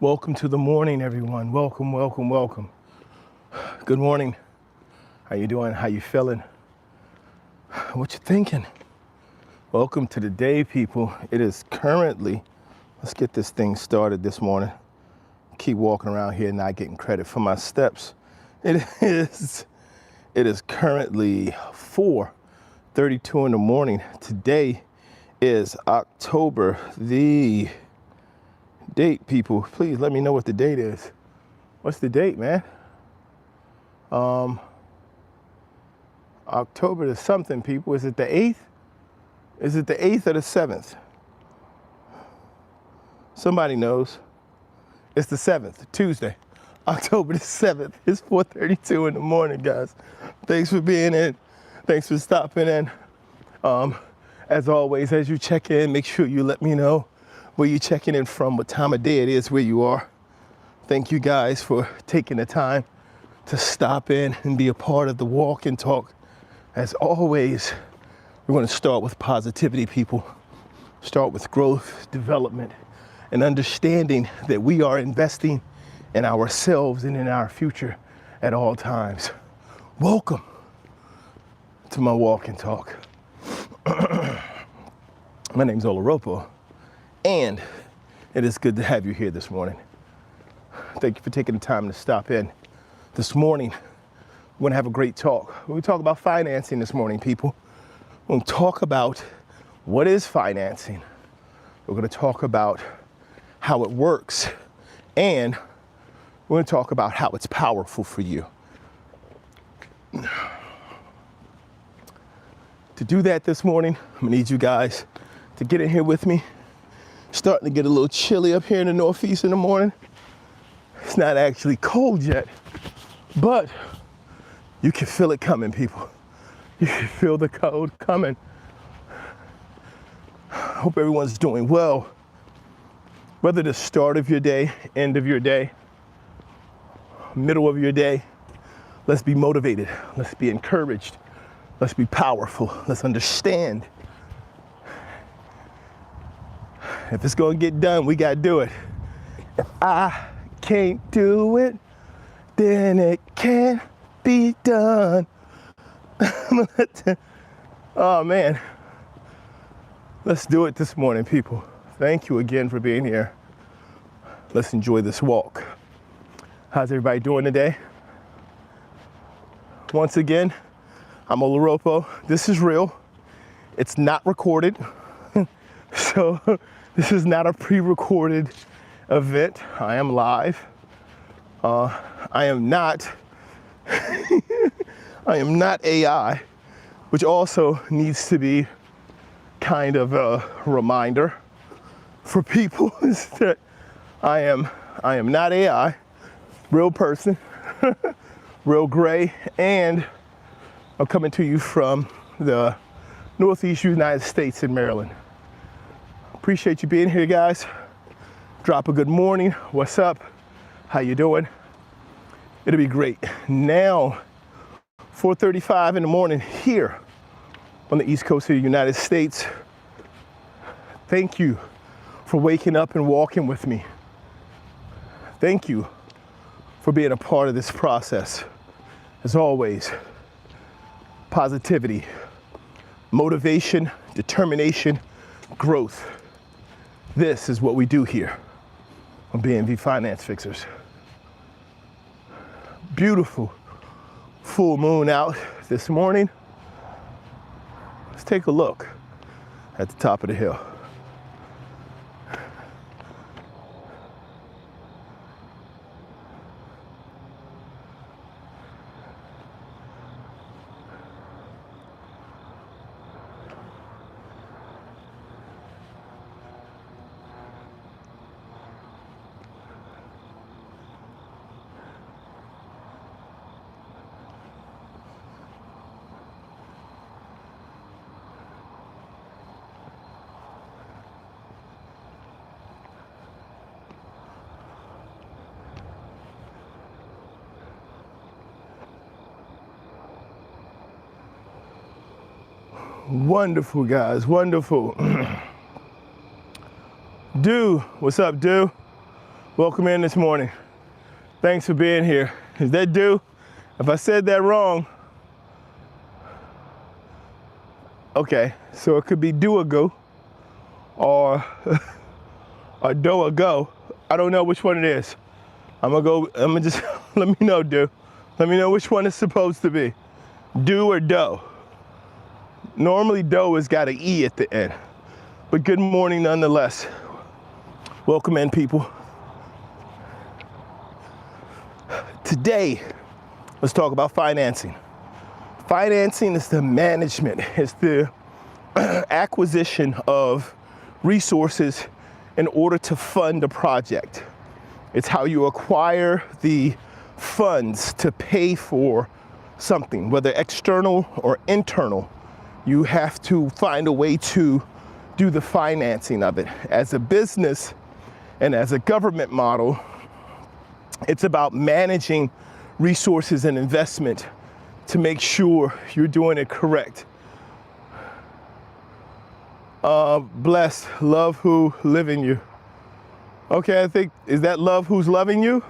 Welcome to the morning, everyone. Welcome, welcome, welcome. Good morning. How you doing? How you feeling? What you thinking? Welcome to the day, people. It is currently, let's get this thing started this morning. Keep walking around here not getting credit for my steps. It is currently 4:32 in the morning. Today is October the date, people. Please let me know what the date is. What's the date, man? October the something, people. Is it the 8th? Is it the 8th or the 7th? Somebody knows. It's the 7th, Tuesday, October the 7th. It's 4:32 in the morning, guys. Thanks for being in. Thanks for stopping in. As always, as you check in, make sure you let me know where you're checking in from, what time of day it is, where you are. Thank you guys for taking the time to stop in and be a part of the walk and talk. As always, we're going to start with positivity, people. Start with growth, development, and understanding that we are investing in ourselves and in our future at all times. Welcome to my walk and talk. My name's Oluropo, and it is good to have you here this morning. Thank you for taking the time to stop in. This morning, we're going to have a great talk. We're going to talk about financing this morning, people. We're going to talk about what is financing. We're going to talk about how it works, and we're going to talk about how it's powerful for you. To do that this morning, I'm going to need you guys to get in here with me. Starting to get a little chilly up here in the Northeast in the morning. It's not actually cold yet, but you can feel it coming, people. You can feel the cold coming. Hope everyone's doing well. Whether the start of your day, end of your day, middle of your day, let's be motivated. Let's be encouraged. Let's be powerful. Let's understand. If it's gonna get done, we gotta do it. If I can't do it, then it can't be done. Oh man, let's do it this morning, people. Thank you again for being here. Let's enjoy this walk. How's everybody doing today? Once again, I'm Oluropo. This is real. It's not recorded. So this is not a pre-recorded event. I am live. I am not AI, which also needs to be kind of a reminder for people is that I am not AI, real person, real gray, and I'm coming to you from the Northeast United States in Maryland. Appreciate you being here, guys. Drop a good morning. What's up? How you doing? It'll be great. Now, 4:35 in the morning here on the East Coast of the United States. Thank you for waking up and walking with me. Thank you for being a part of this process. As always, positivity, motivation, determination, growth. This is what we do here on BNV Finance Fixers. Beautiful full moon out this morning. Let's take a look at the top of the hill. Wonderful, guys, wonderful. Do, what's up, Do? Welcome in this morning. Thanks for being here. Is that do? If I said that wrong, okay, so it could be do a go or or do a go. I don't know which one it is. I'm gonna just, let me know, do. Let me know which one it's supposed to be. Do or do. Normally do has got an E at the end, but good morning nonetheless. Welcome in, people. Today, let's talk about financing. Financing is the management, it's the acquisition of resources in order to fund a project. It's how you acquire the funds to pay for something, whether external or internal. You have to find a way to do the financing of it. As a business and as a government model, it's about managing resources and investment to make sure you're doing it correct. Blessed, love who live in you. Okay, I think, is that love who's loving you?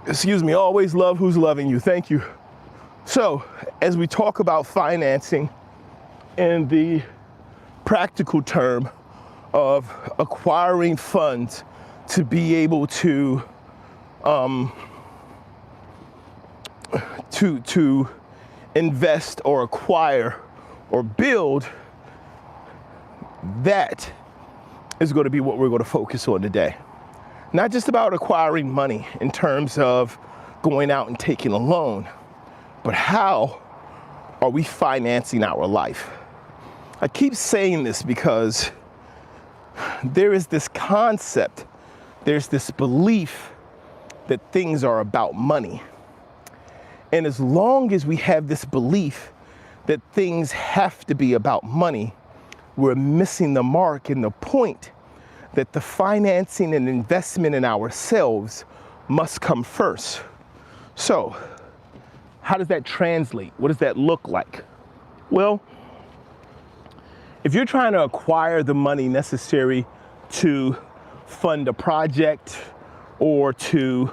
Excuse me, always love who's loving you. Thank you. So, as we talk about financing in the practical term of acquiring funds to be able to invest or acquire or build, that is going to be what we're going to focus on today. Not just about acquiring money in terms of going out and taking a loan, but how are we financing our life? I keep saying this because there is this concept, there's this belief that things are about money. And as long as we have this belief that things have to be about money, we're missing the mark and the point that the financing and investment in ourselves must come first. So, how does that translate? What does that look like? Well, if you're trying to acquire the money necessary to fund a project or to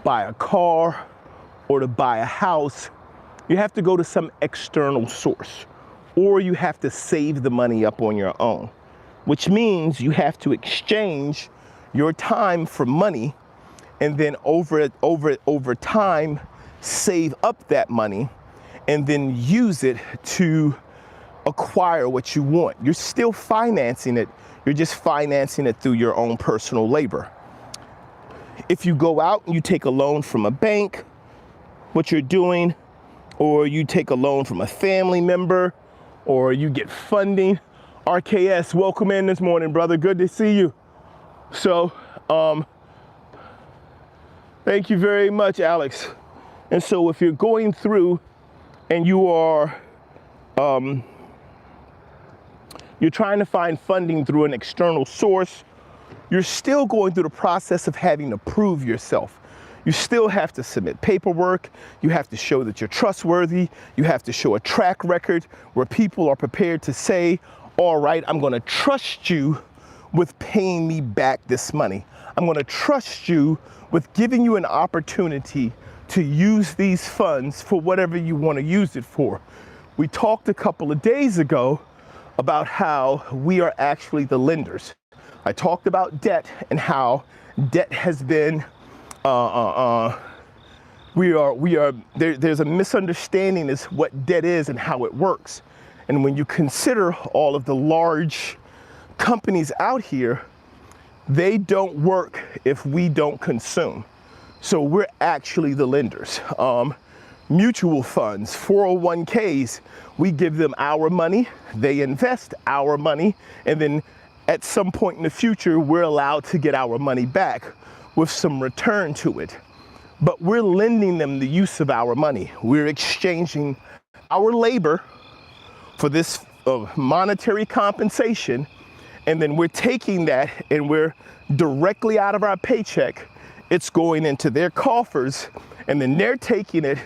buy a car or to buy a house, you have to go to some external source, or you have to save the money up on your own, which means you have to exchange your time for money and then over time save up that money and then use it to acquire what you want. You're still financing it, you're just financing it through your own personal labor. If you go out and you take a loan from a bank, what you're doing, or you take a loan from a family member, or you get funding. RKS, welcome in this morning, brother. Good to see you. So, thank you very much, Alex. And so if you're going through and you are, you're trying to find funding through an external source, you're still going through the process of having to prove yourself. You still have to submit paperwork. You have to show that you're trustworthy. You have to show a track record where people are prepared to say, all right, I'm going to trust you with paying me back this money. I'm going to trust you with giving you an opportunity to use these funds for whatever you want to use it for. We talked a couple of days ago about how we are actually the lenders. I talked about debt and how debt has been, there's a misunderstanding as what debt is and how it works. And when you consider all of the large companies out here, they don't work if we don't consume. So we're actually the lenders. Mutual funds, 401ks, we give them our money, they invest our money, and then at some point in the future, we're allowed to get our money back with some return to it. But we're lending them the use of our money. We're exchanging our labor for this monetary compensation, and then we're taking that and we're directly out of our paycheck, it's going into their coffers, and then they're taking it,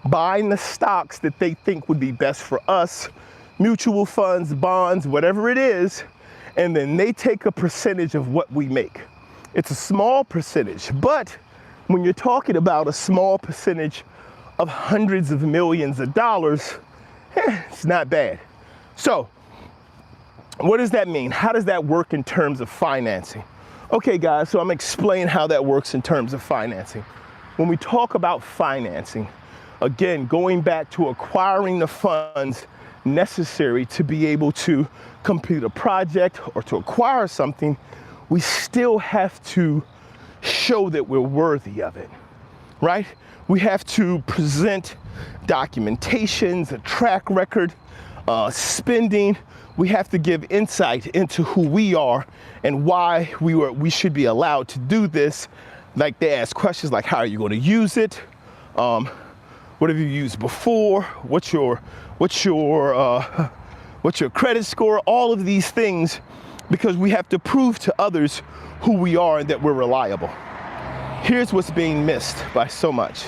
buying the stocks that they think would be best for us, mutual funds, bonds, whatever it is, and then they take a percentage of what we make. It's a small percentage, but when you're talking about a small percentage of hundreds of millions of dollars, it's not bad. So what does that mean? How does that work in terms of financing? Okay, guys, so I'm gonna explain how that works in terms of financing. When we talk about financing, again, going back to acquiring the funds necessary to be able to complete a project or to acquire something, we still have to show that we're worthy of it, right? We have to present documentations, a track record, spending. We have to give insight into who we are and why we should be allowed to do this. Like they ask questions like, how are you going to use it? What have you used before? What's your credit score? All of these things, because we have to prove to others who we are and that we're reliable. Here's what's being missed by so much.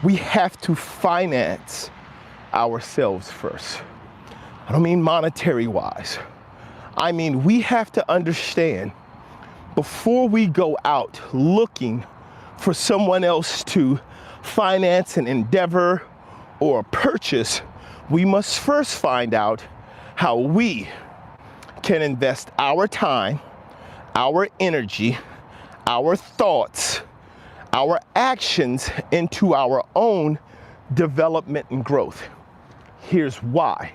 We have to finance ourselves first. I don't mean monetary wise. I mean, we have to understand before we go out looking for someone else to finance an endeavor or a purchase, we must first find out how we can invest our time, our energy, our thoughts, our actions into our own development and growth. Here's why.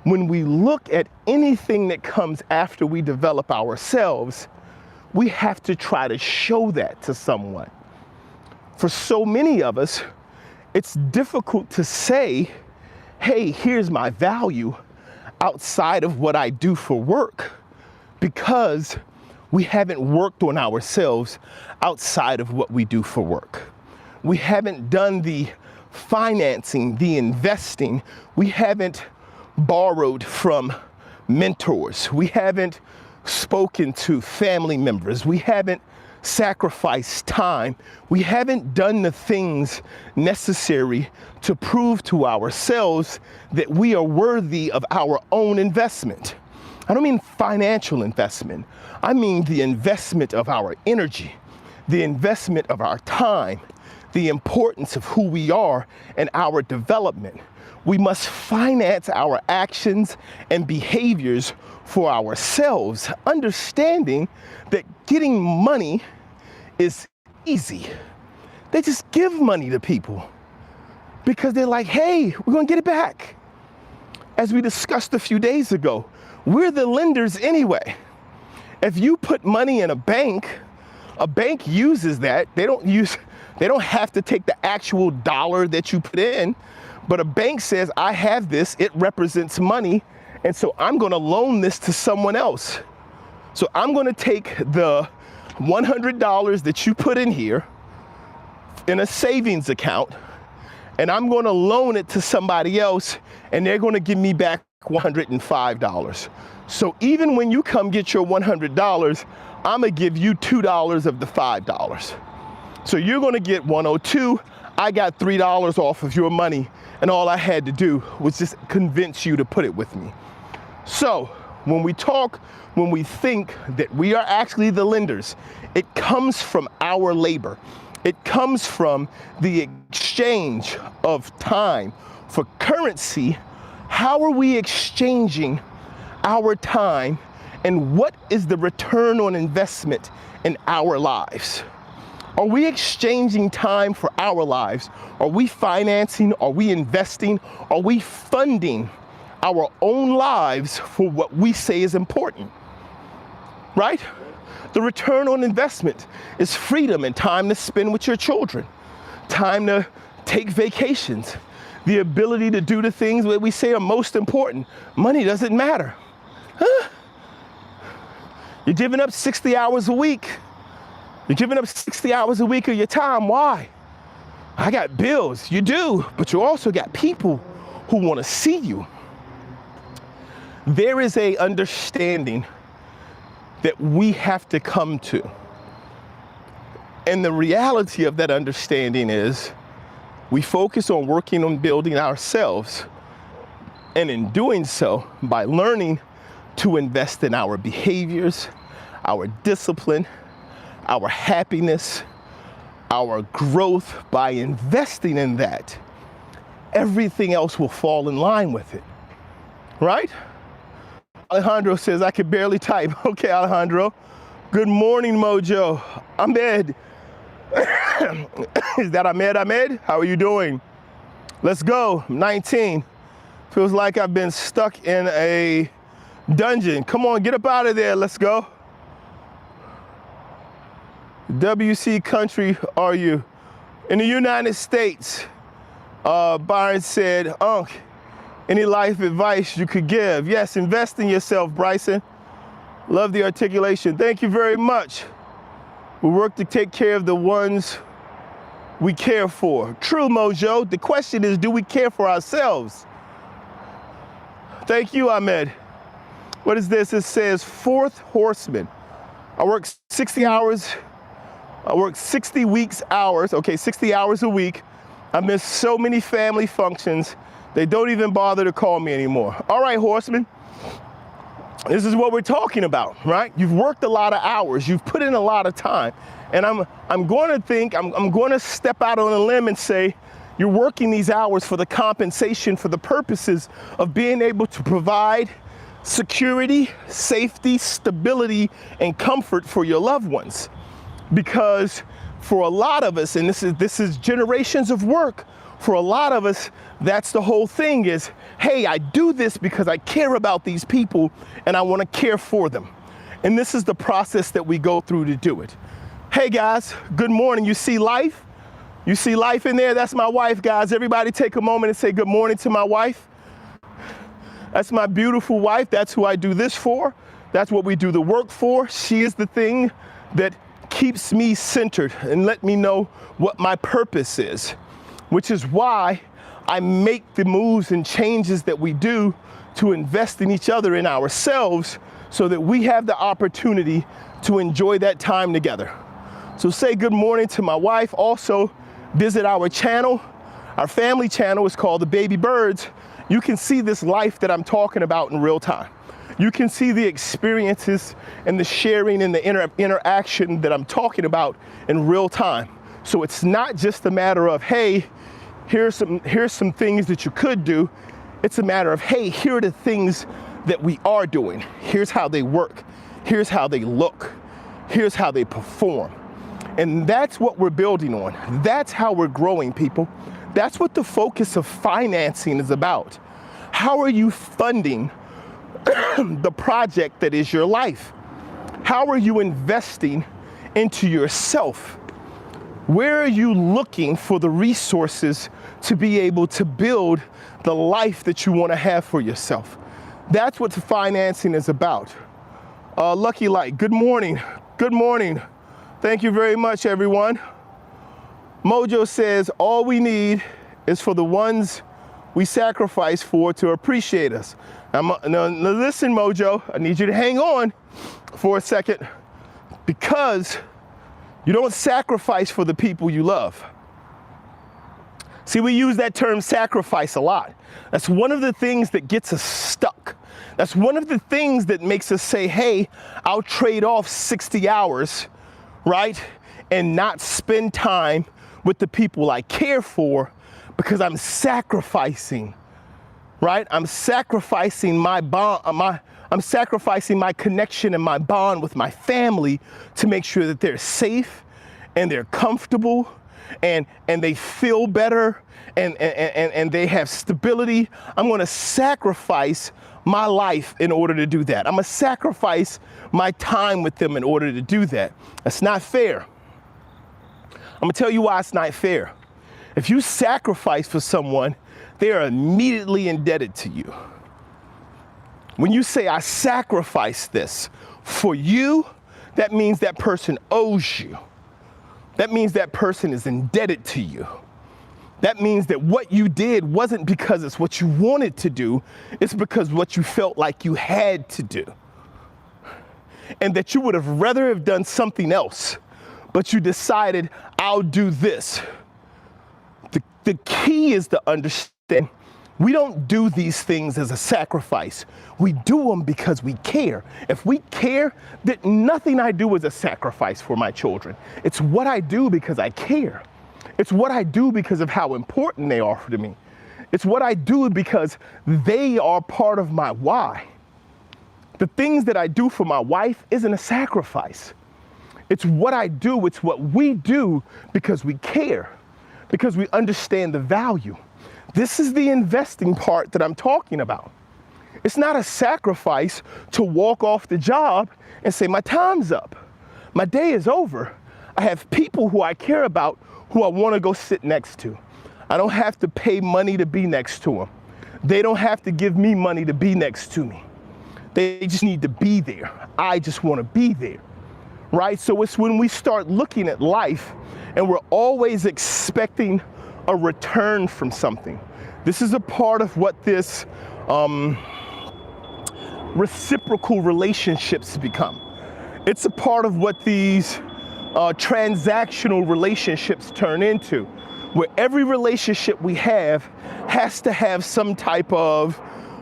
When we look at anything that comes after we develop ourselves, we have to try to show that to someone. For so many of us, it's difficult to say, hey, here's my value outside of what I do for work, because we haven't worked on ourselves outside of what we do for work. We haven't done the financing, the investing. We haven't borrowed from mentors. We haven't spoken to family members. We haven't sacrificed time. We haven't done the things necessary to prove to ourselves that we are worthy of our own investment. I don't mean financial investment. I mean the investment of our energy, the investment of our time, the importance of who we are and our development. We must finance our actions and behaviors for ourselves, understanding that getting money is easy. They just give money to people because they're like, hey, we're gonna get it back. As we discussed a few days ago, we're the lenders anyway. If you put money in a bank uses that. They don't have to take the actual dollar that you put in, but a bank says, I have this, it represents money, and so I'm gonna loan this to someone else. So I'm gonna take the $100 that you put in here in a savings account, and I'm gonna loan it to somebody else, and they're gonna give me back $105. So even when you come get your $100, I'm gonna give you $2 of the $5. So you're gonna get 102. I got $3 off of your money, and all I had to do was just convince you to put it with me. So when we think that we are actually the lenders, it comes from our labor. It comes from the exchange of time for currency. How are we exchanging our time, and what is the return on investment in our lives? Are we exchanging time for our lives? Are we financing? Are we investing? Are we funding our own lives for what we say is important? Right? The return on investment is freedom and time to spend with your children, time to take vacations, the ability to do the things that we say are most important. Money doesn't matter. Huh? You're giving up 60 hours a week. You're giving up 60 hours a week of your time. Why? I got bills. You do, but you also got people who want to see you. There is an understanding that we have to come to. And the reality of that understanding is we focus on working on building ourselves, and in doing so, by learning to invest in our behaviors, our discipline, our happiness, our growth, by investing in that, everything else will fall in line with it, right? Alejandro says, I can barely type. Okay, Alejandro. Good morning, Mojo. Ahmed. Is that Ahmed? Ahmed? How are you doing? Let's go. 19. Feels like I've been stuck in a dungeon. Come on, get up out of there. Let's go. WC country are you? In the United States. Byron said, Unc, any life advice you could give? Yes, invest in yourself, Bryson. Love the articulation. Thank you very much. We work to take care of the ones we care for. True, Mojo. The question is, do we care for ourselves? Thank you, Ahmed. What is this? It says, fourth horseman. I work 60 hours. I work 60 weeks hours. Okay, 60 hours a week. I miss so many family functions. They don't even bother to call me anymore. All right, horseman. This is what we're talking about, right? You've worked a lot of hours. You've put in a lot of time. And I'm going to step out on a limb and say, you're working these hours for the compensation, for the purposes of being able to provide security, safety, stability, and comfort for your loved ones. Because for a lot of us, and this is generations of work, for a lot of us, that's the whole thing is, hey, I do this because I care about these people and I want to care for them. And this is the process that we go through to do it. Hey guys, good morning. You see life? You see life in there? That's my wife, guys. Everybody take a moment and say good morning to my wife. That's my beautiful wife. That's who I do this for. That's what we do the work for. She is the thing that keeps me centered and let me know what my purpose is, which is why I make the moves and changes that we do to invest in each other, in ourselves, so that we have the opportunity to enjoy that time together. So say good morning to my wife. Also, visit our channel. Our family channel is called The Baby Birds. You can see this life that I'm talking about in real time. You can see the experiences and the sharing and the interaction that I'm talking about in real time. So it's not just a matter of, hey, here's some things that you could do. It's a matter of, hey, here are the things that we are doing. Here's how they work. Here's how they look. Here's how they perform. And that's what we're building on. That's how we're growing, people. That's what the focus of financing is about. How are you funding the project that is your life? How are you investing into yourself? Where are you looking for the resources to be able to build the life that you want to have for yourself? That's what the financing is about. Lucky Light, good morning. Good morning. Thank you very much, everyone. Mojo says, all we need is for the ones we sacrifice for to appreciate us. Now, listen, Mojo, I need you to hang on for a second, because you don't sacrifice for the people you love. See, we use that term sacrifice a lot. That's one of the things that gets us stuck. That's one of the things that makes us say, hey, I'll trade off 60 hours, right? And not spend time with the people I care for, because I'm sacrificing, right? I'm sacrificing my bond, I'm sacrificing my connection and my bond with my family to make sure that they're safe and they're comfortable and they feel better and they have stability. I'm gonna sacrifice my life in order to do that. I'm gonna sacrifice my time with them in order to do that. That's not fair. I'm gonna tell you why it's not fair. If you sacrifice for someone, they are immediately indebted to you. When you say, I sacrifice this for you, that means that person owes you. That means that person is indebted to you. That means that what you did wasn't because it's what you wanted to do, it's because what you felt like you had to do. And that you would have rather have done something else, but you decided, I'll do this. The key is to understand We don't do these things as a sacrifice. We do them because we care. If we care, that nothing I do is a sacrifice for my children. It's what I do because I care. It's what I do because of how important they are to me. It's what I do because they are part of my why. The things that I do for my wife isn't a sacrifice. It's what I do, it's what we do because we care, because we understand the value. This is the investing part that I'm talking about. It's not a sacrifice to walk off the job and say, my time's up. My day is over. I have people who I care about who I want to go sit next to. I don't have to pay money to be next to them. They don't have to give me money to be next to me. They just need to be there. I just want to be there, right? So it's when we start looking at life and we're always expecting a return from something. This is a part of what this reciprocal relationships become. It's a part of what these transactional relationships turn into, where every relationship we have has to have some type of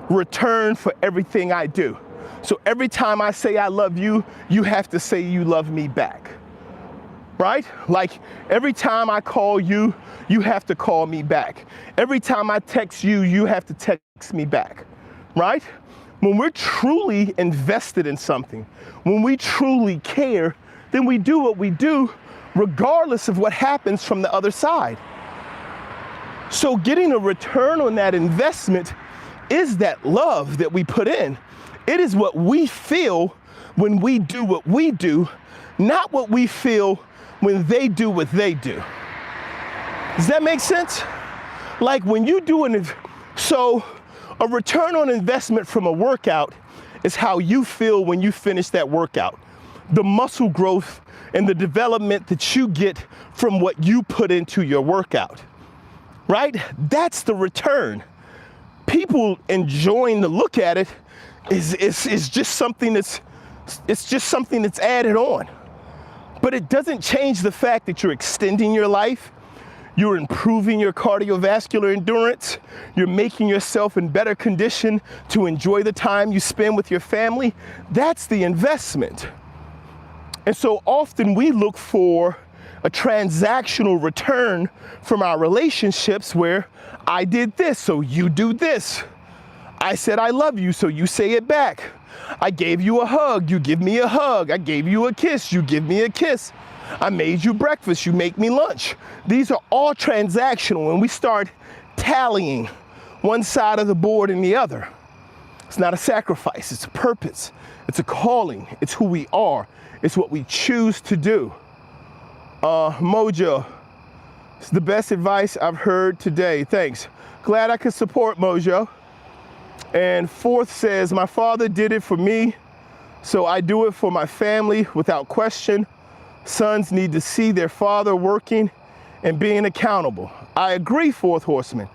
return for everything I do. So every time I say I love you, you have to say you love me back, right? Like every time I call you, you have to call me back. Every time I text you, you have to text me back, right? When we're truly invested in something, when we truly care, then we do what we do regardless of what happens from the other side. So getting a return on that investment is that love that we put in. It is what we feel when we do what we do, not what we feel when they do what they do. Does that make sense? Like when you do so a return on investment from a workout is how you feel when you finish that workout. The muscle growth and the development that you get from what you put into your workout, right? That's the return. People enjoying to look at it is just something that's added on. But it doesn't change the fact that you're extending your life, you're improving your cardiovascular endurance, you're making yourself in better condition to enjoy the time you spend with your family. That's the investment. And so often we look for a transactional return from our relationships where I did this, so you do this. I said I love you, so you say it back. I gave you a hug, you give me a hug. I gave you a kiss, you give me a kiss. I made you breakfast, you make me lunch. These are all transactional when we start tallying one side of the board and the other. It's not a sacrifice, it's a purpose. It's a calling, it's who we are. It's what we choose to do. Mojo, it's the best advice I've heard today. Thanks. Glad I could support Mojo. And fourth says, my father did it for me, so I do it for my family without question. Sons need to see their father working and being accountable. I agree, fourth horseman.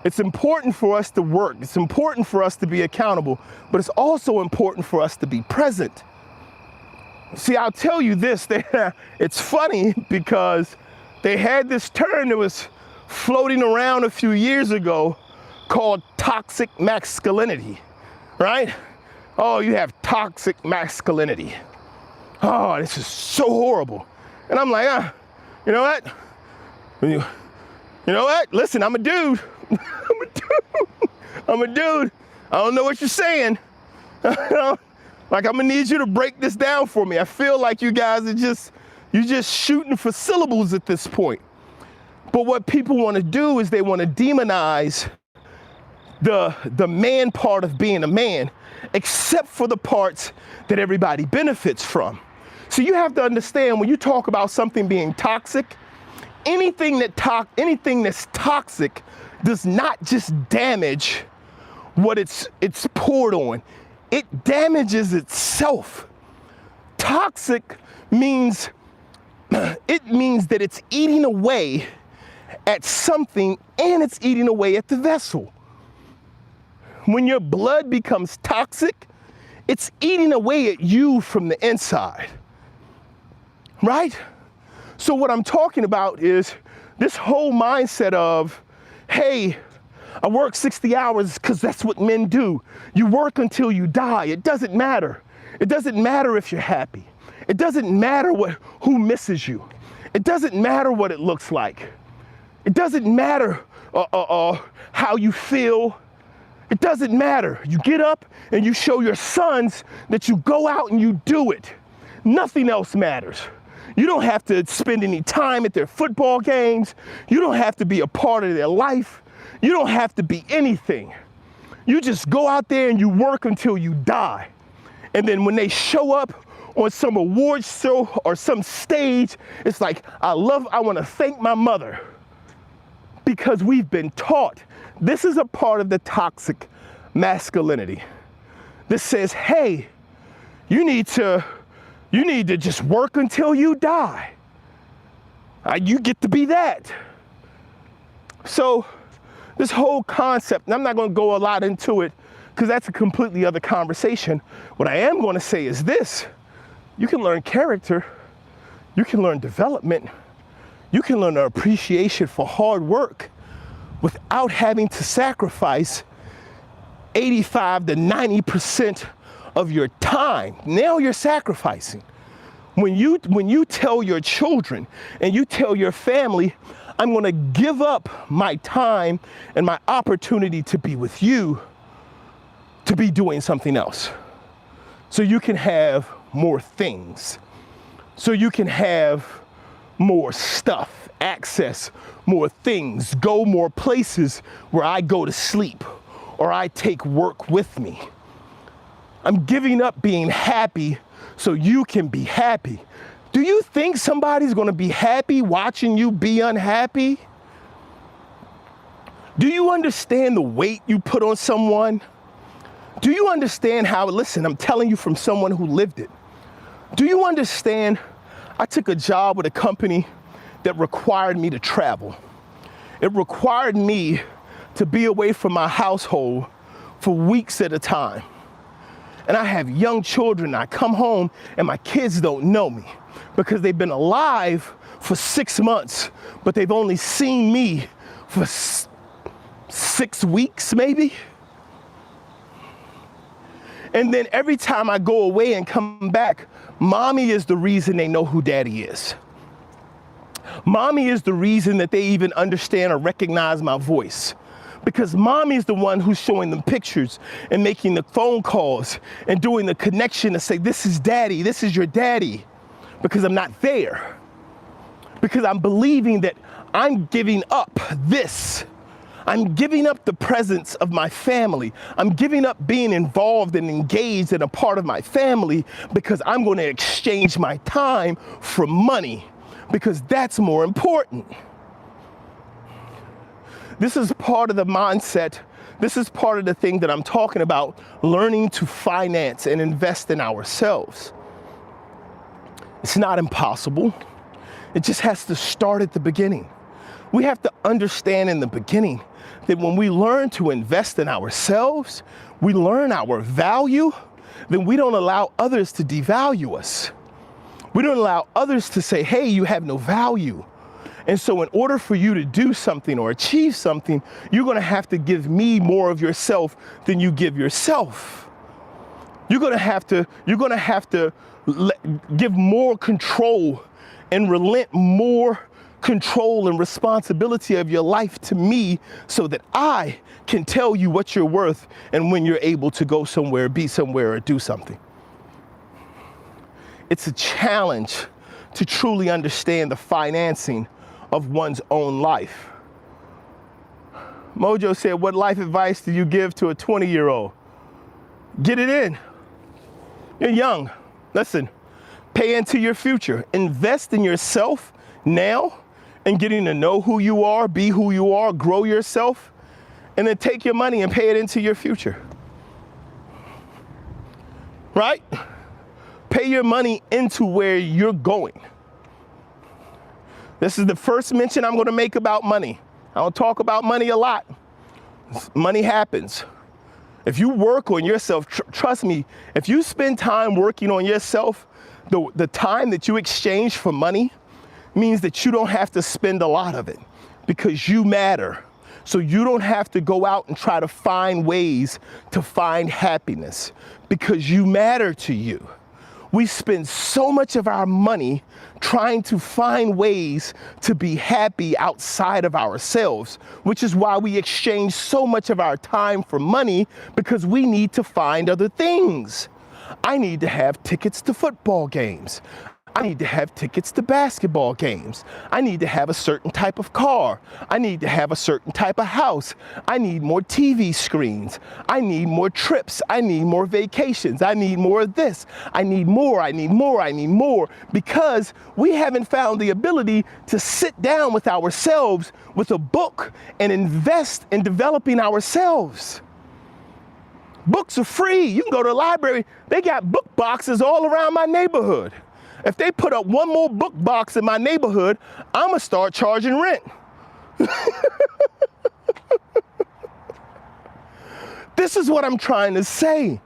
It's important for us to work. It's important for us to be accountable, but it's also important for us to be present. See, I'll tell you this, it's funny because they had this term that was floating around a few years ago called toxic masculinity, right? Oh, you have toxic masculinity. Oh, this is so horrible. And I'm like, you know what? You know what? Listen, I'm a dude. I'm a dude. I don't know what you're saying. Like, I'm gonna need you to break this down for me. I feel like you guys are you're just shooting for syllables at this point. But what people want to do is they want to demonize the man part of being a man, except for the parts that everybody benefits from. So you have to understand, when you talk about something being toxic, anything that's toxic does not just damage what it's poured on. It damages itself. Toxic means that it's eating away at something and it's eating away at the vessel. When your blood becomes toxic, it's eating away at you from the inside, right? So what I'm talking about is this whole mindset of, hey, I work 60 hours because that's what men do. You work until you die. It doesn't matter. It doesn't matter if you're happy. It doesn't matter who misses you. It doesn't matter what it looks like. It doesn't matter how you feel. It doesn't matter. You get up and you show your sons that you go out and you do it. Nothing else matters. You don't have to spend any time at their football games. You don't have to be a part of their life. You don't have to be anything. You just go out there and you work until you die. And then when they show up on some award show or some stage, it's like, I want to thank my mother, because we've been taught this is a part of the toxic masculinity. This says, hey, you need to just work until you die. You get to be that. So this whole concept, and I'm not going to go a lot into it because that's a completely other conversation. What I am going to say is this: you can learn character, you can learn development, you can learn an appreciation for hard work without having to sacrifice 85 to 90% of your time. Now you're sacrificing. When you tell your children and you tell your family, I'm going to give up my time and my opportunity to be with you to be doing something else, so you can have more things, so you can have more stuff, access more things, go more places where I go to sleep or I take work with me. I'm giving up being happy so you can be happy. Do you think somebody's going to be happy watching you be unhappy? Do you understand the weight you put on someone? Do you understand how, listen, I'm telling you from someone who lived it. Do you understand? I took a job with a company that required me to travel. It required me to be away from my household for weeks at a time. And I have young children. I come home and my kids don't know me because they've been alive for 6 months, but they've only seen me for 6 weeks maybe. And then every time I go away and come back, mommy is the reason they know who daddy is. Mommy is the reason that they even understand or recognize my voice. Because mommy is the one who's showing them pictures and making the phone calls and doing the connection to say, this is daddy, this is your daddy. Because I'm not there. Because I'm believing that I'm giving up this. I'm giving up the presence of my family. I'm giving up being involved and engaged in a part of my family because I'm going to exchange my time for money, because that's more important. This is part of the mindset. This is part of the thing that I'm talking about, learning to finance and invest in ourselves. It's not impossible. It just has to start at the beginning. We have to understand in the beginning that when we learn to invest in ourselves, we learn our value, then we don't allow others to devalue us. We don't allow others to say, hey, you have no value. And so in order for you to do something or achieve something, you're going to have to give me more of yourself than you give yourself. You're going to have to give more control and relent more control and responsibility of your life to me so that I can tell you what you're worth and when you're able to go somewhere, be somewhere, or do something. It's a challenge to truly understand the financing of one's own life. Mojo said, what life advice do you give to a 20-year-old? Get it in. You're young. Listen, pay into your future. Invest in yourself now and getting to know who you are, be who you are, grow yourself, and then take your money and pay it into your future. Right? Pay your money into where you're going. This is the first mention I'm going to make about money. I don't talk about money a lot. Money happens. If you work on yourself, trust me, if you spend time working on yourself, the time that you exchange for money means that you don't have to spend a lot of it because you matter. so you don't have to go out and try to find ways to find happiness, because you matter to you. We spend so much of our money trying to find ways to be happy outside of ourselves, which is why we exchange so much of our time for money, because we need to find other things. I need to have tickets to football games. I need to have tickets to basketball games. I need to have a certain type of car. I need to have a certain type of house. I need more TV screens. I need more trips. I need more vacations. I need more of this. I need more. I need more. I need more. Because we haven't found the ability to sit down with ourselves with a book and invest in developing ourselves. Books are free. You can go to the library. They got book boxes all around my neighborhood. If they put up one more book box in my neighborhood, I'm gonna start charging rent. This is what I'm trying to say.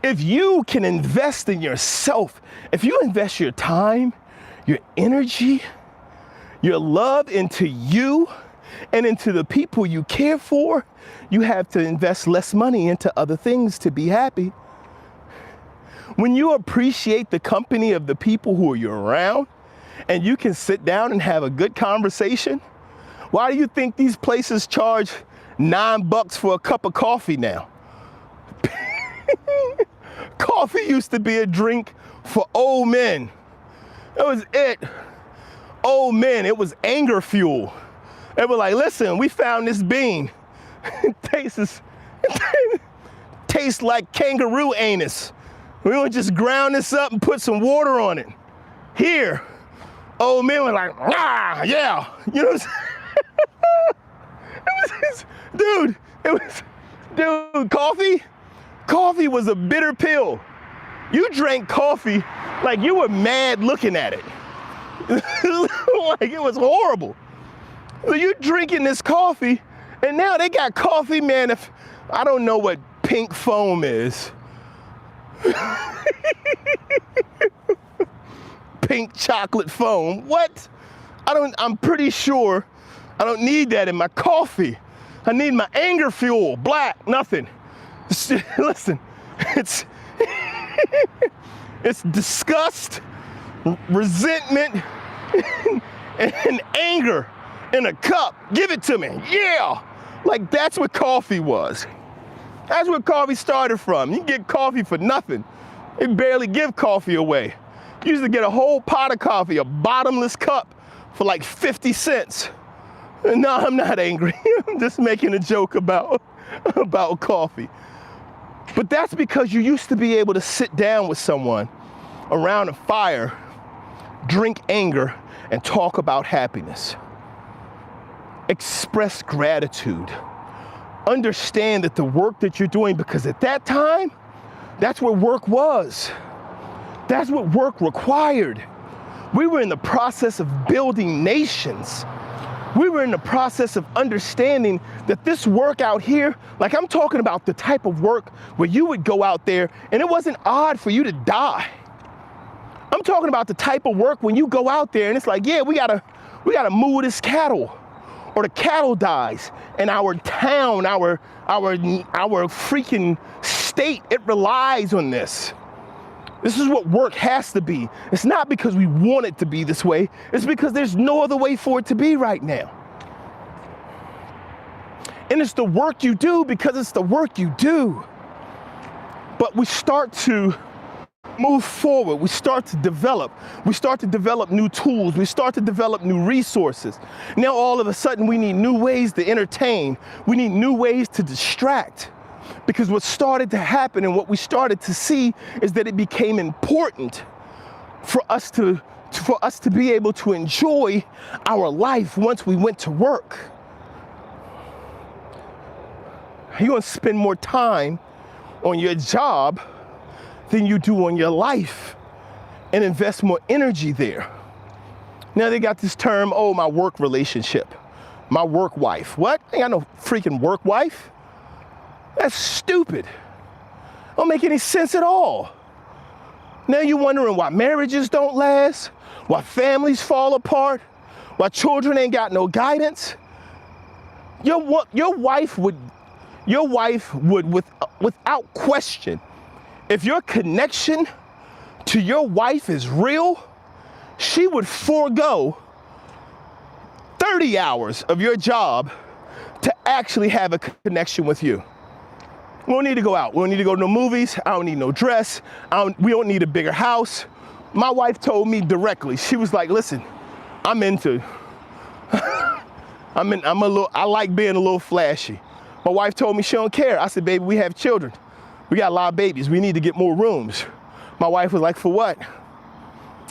If you can invest in yourself, if you invest your time, your energy, your love into you and into the people you care for, you have to invest less money into other things to be happy. When you appreciate the company of the people who you're around, and you can sit down and have a good conversation, why do you think these places charge $9 for a cup of coffee now? Coffee used to be a drink for old men. That was it. Old men, it was anger fuel. They were like, listen, we found this bean. It tastes like kangaroo anus. We gonna just ground this up and put some water on it. Here, old men were like, ah, yeah. You know what I'm saying? Coffee was a bitter pill. You drank coffee like you were mad looking at it. Like it was horrible. So you're drinking this coffee, and now they got coffee, man, if I don't know what pink foam is. Pink chocolate foam. What? I'm pretty sure I don't need that in my coffee. I need my anger fuel. Black, nothing. Listen, it's disgust, resentment, and anger in a cup. Give it to me. Yeah. Like that's what coffee was. That's where coffee started from. You get coffee for nothing. They barely give coffee away. You used to get a whole pot of coffee, a bottomless cup, for like 50 cents. No, I'm not angry. I'm just making a joke about coffee. But that's because you used to be able to sit down with someone around a fire, drink anger, and talk about happiness. Express gratitude. Understand that the work that you're doing, because at that time, that's what work was. That's what work required. We were in the process of building nations. We were in the process of understanding that this work out here, like I'm talking about the type of work where you would go out there and it wasn't odd for you to die. I'm talking about the type of work when you go out there and it's like, yeah, we gotta move this cattle. Or the cattle dies, and our town, our freaking state, it relies on this. This is what work has to be. It's not because we want it to be this way, it's because there's no other way for it to be right now. And it's the work you do because it's the work you do. But we start to move forward, we start to develop new tools, we start to develop new resources. Now all of a sudden we need new ways to entertain, we need new ways to distract. Because what started to happen and what we started to see is that it became important for us to be able to enjoy our life once we went to work. You're gonna spend more time on your job than you do on your life and invest more energy there. Now they got this term, oh, my work relationship, my work wife. What? I ain't got no freaking work wife. That's stupid. Don't make any sense at all. Now you're wondering why marriages don't last, why families fall apart, why children ain't got no guidance. Your wife would, without question, if your connection to your wife is real, she would forego 30 hours of your job to actually have a connection with you. We don't need to go out. We don't need to go to the movies. I don't need no dress. We don't need a bigger house. My wife told me directly. She was like, listen, I like being a little flashy. My wife told me she don't care. I said, baby, we have children. We got a lot of babies. We need to get more rooms. My wife was like, for what?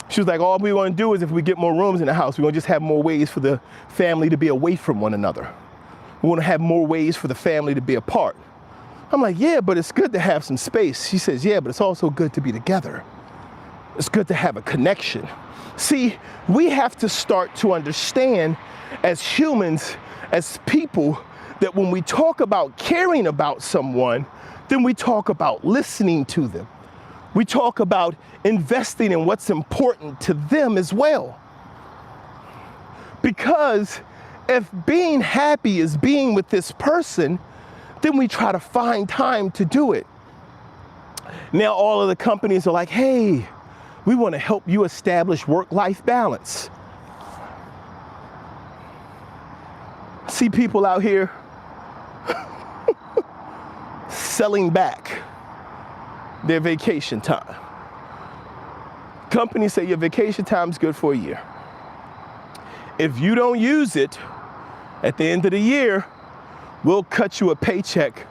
She was like, all we want to do is if we get more rooms in the house, we're going to just have more ways for the family to be away from one another. We want to have more ways for the family to be apart. I'm like, yeah, but it's good to have some space. She says, yeah, but it's also good to be together. It's good to have a connection. See, we have to start to understand as humans, as people, that when we talk about caring about someone, then we talk about listening to them. We talk about investing in what's important to them as well. Because if being happy is being with this person, then we try to find time to do it. Now all of the companies are like, hey, we want to help you establish work-life balance. See people out here selling back their vacation time. Companies say your vacation time is good for a year. If you don't use it, at the end of the year, we'll cut you a paycheck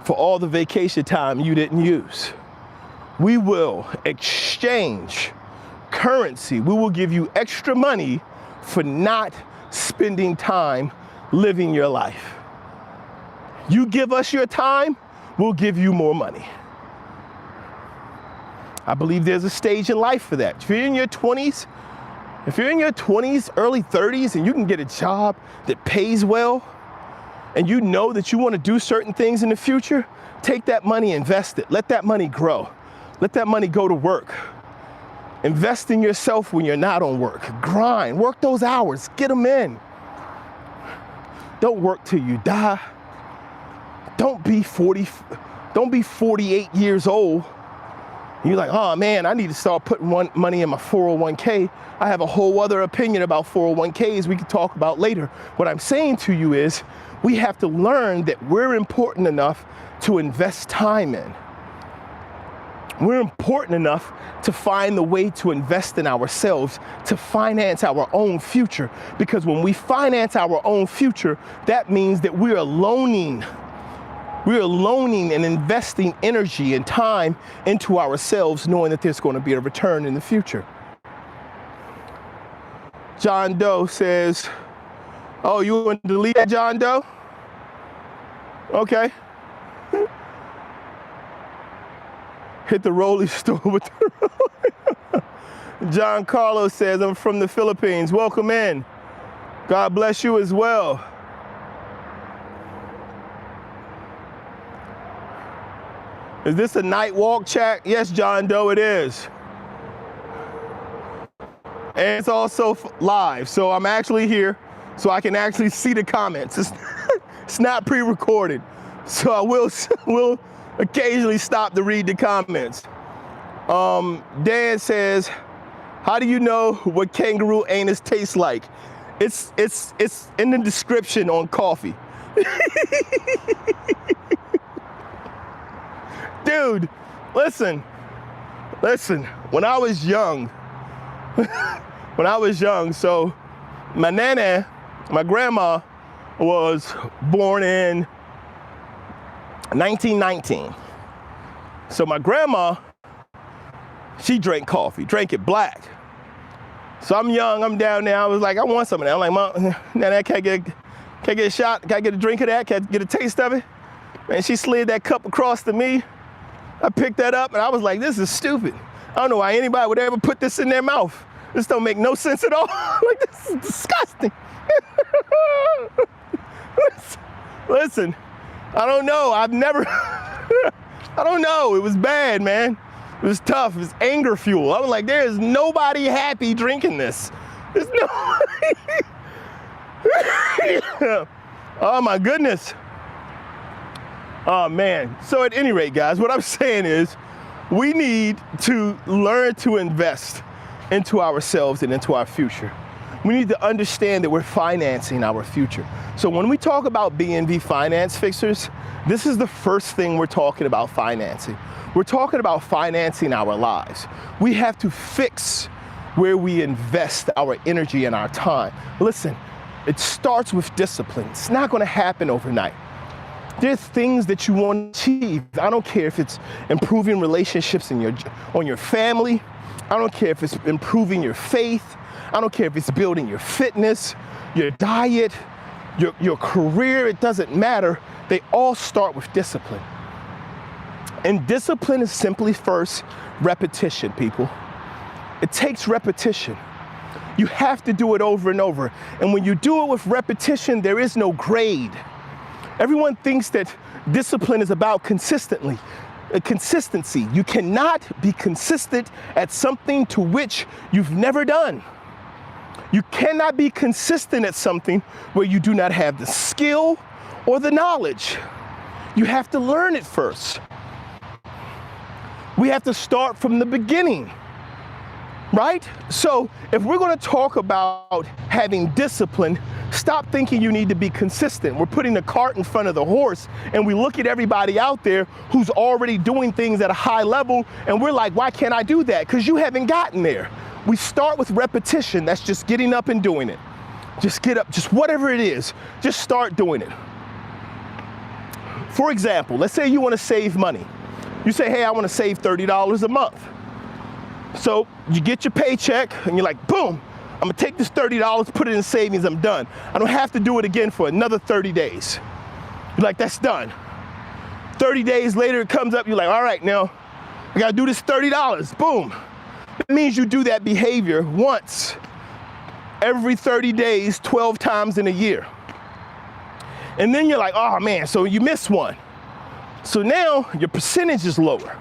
for all the vacation time you didn't use. We will exchange currency. We will give you extra money for not spending time living your life. You give us your time, we'll give you more money. I believe there's a stage in life for that. If you're in your 20s, early 30s, and you can get a job that pays well, and you know that you want to do certain things in the future, take that money, invest it. Let that money grow. Let that money go to work. Invest in yourself when you're not on work. Grind, work those hours, get them in. Don't work till you die. Don't be 48 years old. You're like, oh man, I need to start putting money in my 401k. I have a whole other opinion about 401ks we can talk about later. What I'm saying to you is, we have to learn that we're important enough to invest time in. We're important enough to find the way to invest in ourselves, to finance our own future. Because when we finance our own future, that means that we are loaning and investing energy and time into ourselves, knowing that there's going to be a return in the future. John Doe says, oh, you want to delete that, John Doe? Okay. Hit the Rolling store with the John Carlos says, I'm from the Philippines. Welcome in. God bless you as well. Is this a night walk chat? Yes, John Doe, it is. And it's also live, so I'm actually here, so I can actually see the comments. It's not pre-recorded, so I will occasionally stop to read the comments. Dan says, how do you know what kangaroo anus tastes like? It's in the description on coffee. Dude, listen, when I was young, so my nana, my grandma, was born in 1919. So my grandma, she drank coffee, drank it black. So I'm young, I'm down there, I was like, I want some of that. I'm like, Mom, Nana, can I get a shot? Can I get a drink of that? Can I get a taste of it? And she slid that cup across to me. I picked that up and I was like, this is stupid. I don't know why anybody would ever put this in their mouth. This don't make no sense at all. Like, this is disgusting. Listen, I don't know. I don't know. It was bad, man. It was tough. It was anger fuel. I was like, there is nobody happy drinking this. There's no. Oh my goodness. Oh man. So at any rate, guys, what I'm saying is we need to learn to invest into ourselves and into our future. We need to understand that we're financing our future. So when we talk about BNV Finance Fixers, this is the first thing we're talking about financing. We're talking about financing our lives. We have to fix where we invest our energy and our time. Listen, it starts with discipline. It's not going to happen overnight. There's things that you want to achieve. I don't care if it's improving relationships on your family. I don't care if it's improving your faith. I don't care if it's building your fitness, your diet, your career. It doesn't matter. They all start with discipline. And discipline is simply first repetition, people. It takes repetition. You have to do it over and over. And when you do it with repetition, there is no grade. Everyone thinks that discipline is about consistency. You cannot be consistent at something to which you've never done. You cannot be consistent at something where you do not have the skill or the knowledge. You have to learn it first. We have to start from the beginning, right? So if we're going to talk about having discipline, stop thinking you need to be consistent. We're putting the cart in front of the horse, and we look at everybody out there who's already doing things at a high level, and we're like, why can't I do that? Because you haven't gotten there. We start with repetition. That's just getting up and doing it. Just get up, just whatever it is, just start doing it. For example, let's say you want to save money. You say, hey, I want to save $30 a month. So you get your paycheck and you're like, boom, I'm gonna take this $30, put it in savings, I'm done. I don't have to do it again for another 30 days. You're like, that's done. 30 days later it comes up, you're like, all right, now I gotta do this $30, boom. It means you do that behavior once every 30 days, 12 times in a year. And then you're like, oh man, so you miss one. So now your percentage is lower.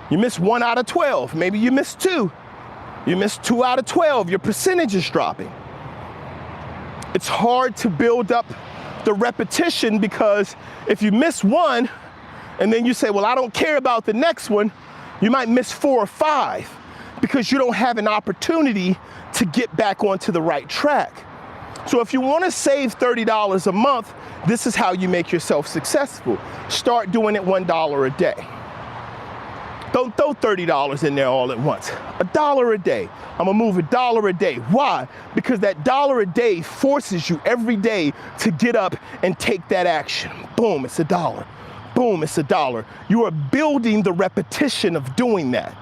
You miss 1 out of 12, maybe you miss 2. You miss 2 out of 12, your percentage is dropping. It's hard to build up the repetition because if you miss one and then you say, well, I don't care about the next one, you might miss 4 or 5 because you don't have an opportunity to get back onto the right track. So if you want to save $30 a month, this is how you make yourself successful. Start doing it $1 a day. Don't throw $30 in there all at once. $1 a day. I'm gonna move $1 a day. Why? Because that $1 a day forces you every day to get up and take that action. Boom, it's $1. Boom, it's $1. You are building the repetition of doing that.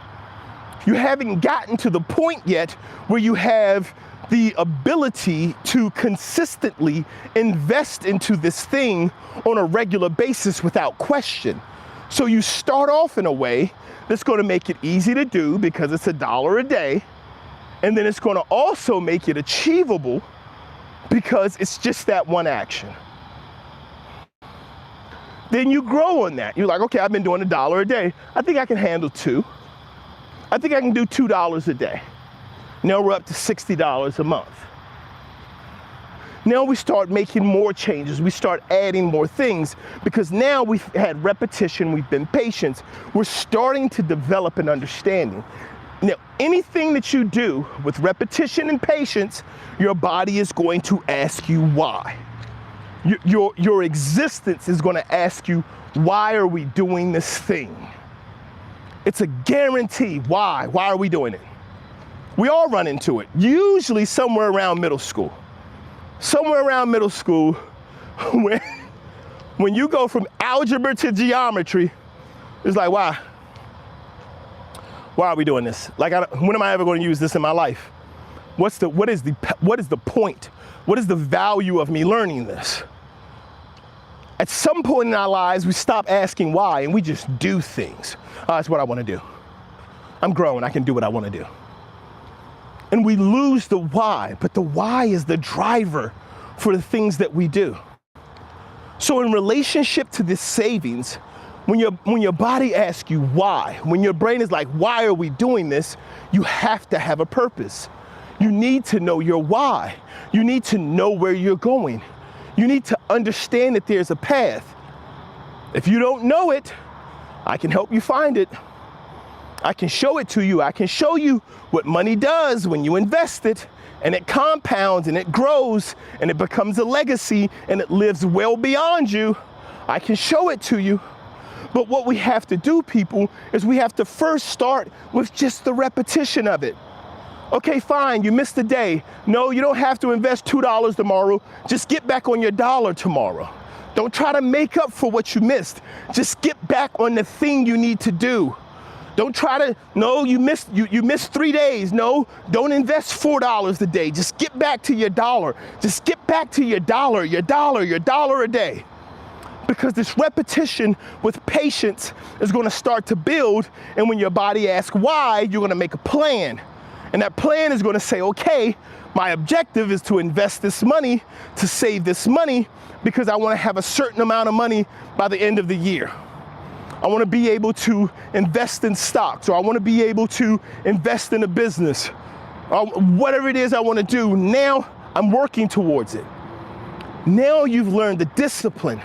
You haven't gotten to the point yet where you have the ability to consistently invest into this thing on a regular basis without question. So you start off in a way that's going to make it easy to do because it's $1 a day, and then it's going to also make it achievable because it's just that one action. Then you grow on that. You're like, okay, I've been doing $1 a day. I think I can handle 2. I think I can do $2 a day. Now we're up to $60 a month. Now we start making more changes. We start adding more things because now we've had repetition, we've been patient. We're starting to develop an understanding. Now, anything that you do with repetition and patience, your body is going to ask you why. Your existence is going to ask you, why are we doing this thing? It's a guarantee. Why? Why are we doing it? We all run into it, usually somewhere around middle school. Somewhere around middle school, when you go from algebra to geometry, it's like, why? Why are we doing this? Like, when am I ever going to use this in my life? What is the point? What is the value of me learning this? At some point in our lives, we stop asking why and we just do things. Oh, that's what I want to do. I'm grown, I can do what I want to do. And we lose the why, but the why is the driver for the things that we do. So in relationship to this savings, when your body asks you why, when your brain is like, why are we doing this? You have to have a purpose. You need to know your why. You need to know where you're going. You need to understand that there's a path. If you don't know it, I can help you find it. I can show it to you. I can show you what money does when you invest it, and it compounds and it grows and it becomes a legacy and it lives well beyond you. I can show it to you. But what we have to do, people, is we have to first start with just the repetition of it. Okay, fine, you missed a day. No, you don't have to invest $2 tomorrow. Just get back on your dollar tomorrow. Don't try to make up for what you missed. Just get back on the thing you need to do. Don't try to, no, you missed 3 days. No, don't invest $4 a day. Just get back to your dollar. Just get back to your dollar a day. Because this repetition with patience is going to start to build. And when your body asks why, you're going to make a plan. And that plan is going to say, okay, my objective is to invest this money, to save this money, because I want to have a certain amount of money by the end of the year. I want to be able to invest in stocks, or I want to be able to invest in a business, or whatever it is I want to do. Now I'm working towards it. Now you've learned the discipline.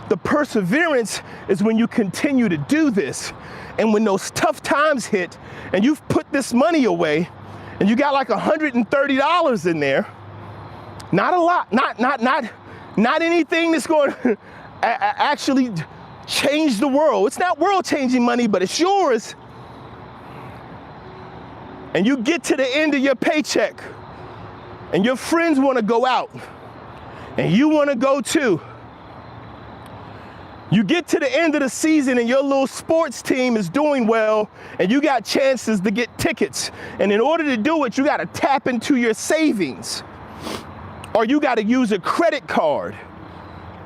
The perseverance is when you continue to do this. And when those tough times hit and you've put this money away and you got like $130 in there, not a lot, not anything that's going to actually change the world. It's not world-changing money, but it's yours. And you get to the end of your paycheck and your friends want to go out and you want to go too. You get to the end of the season and your little sports team is doing well and you got chances to get tickets. And in order to do it, you got to tap into your savings, or you got to use a credit card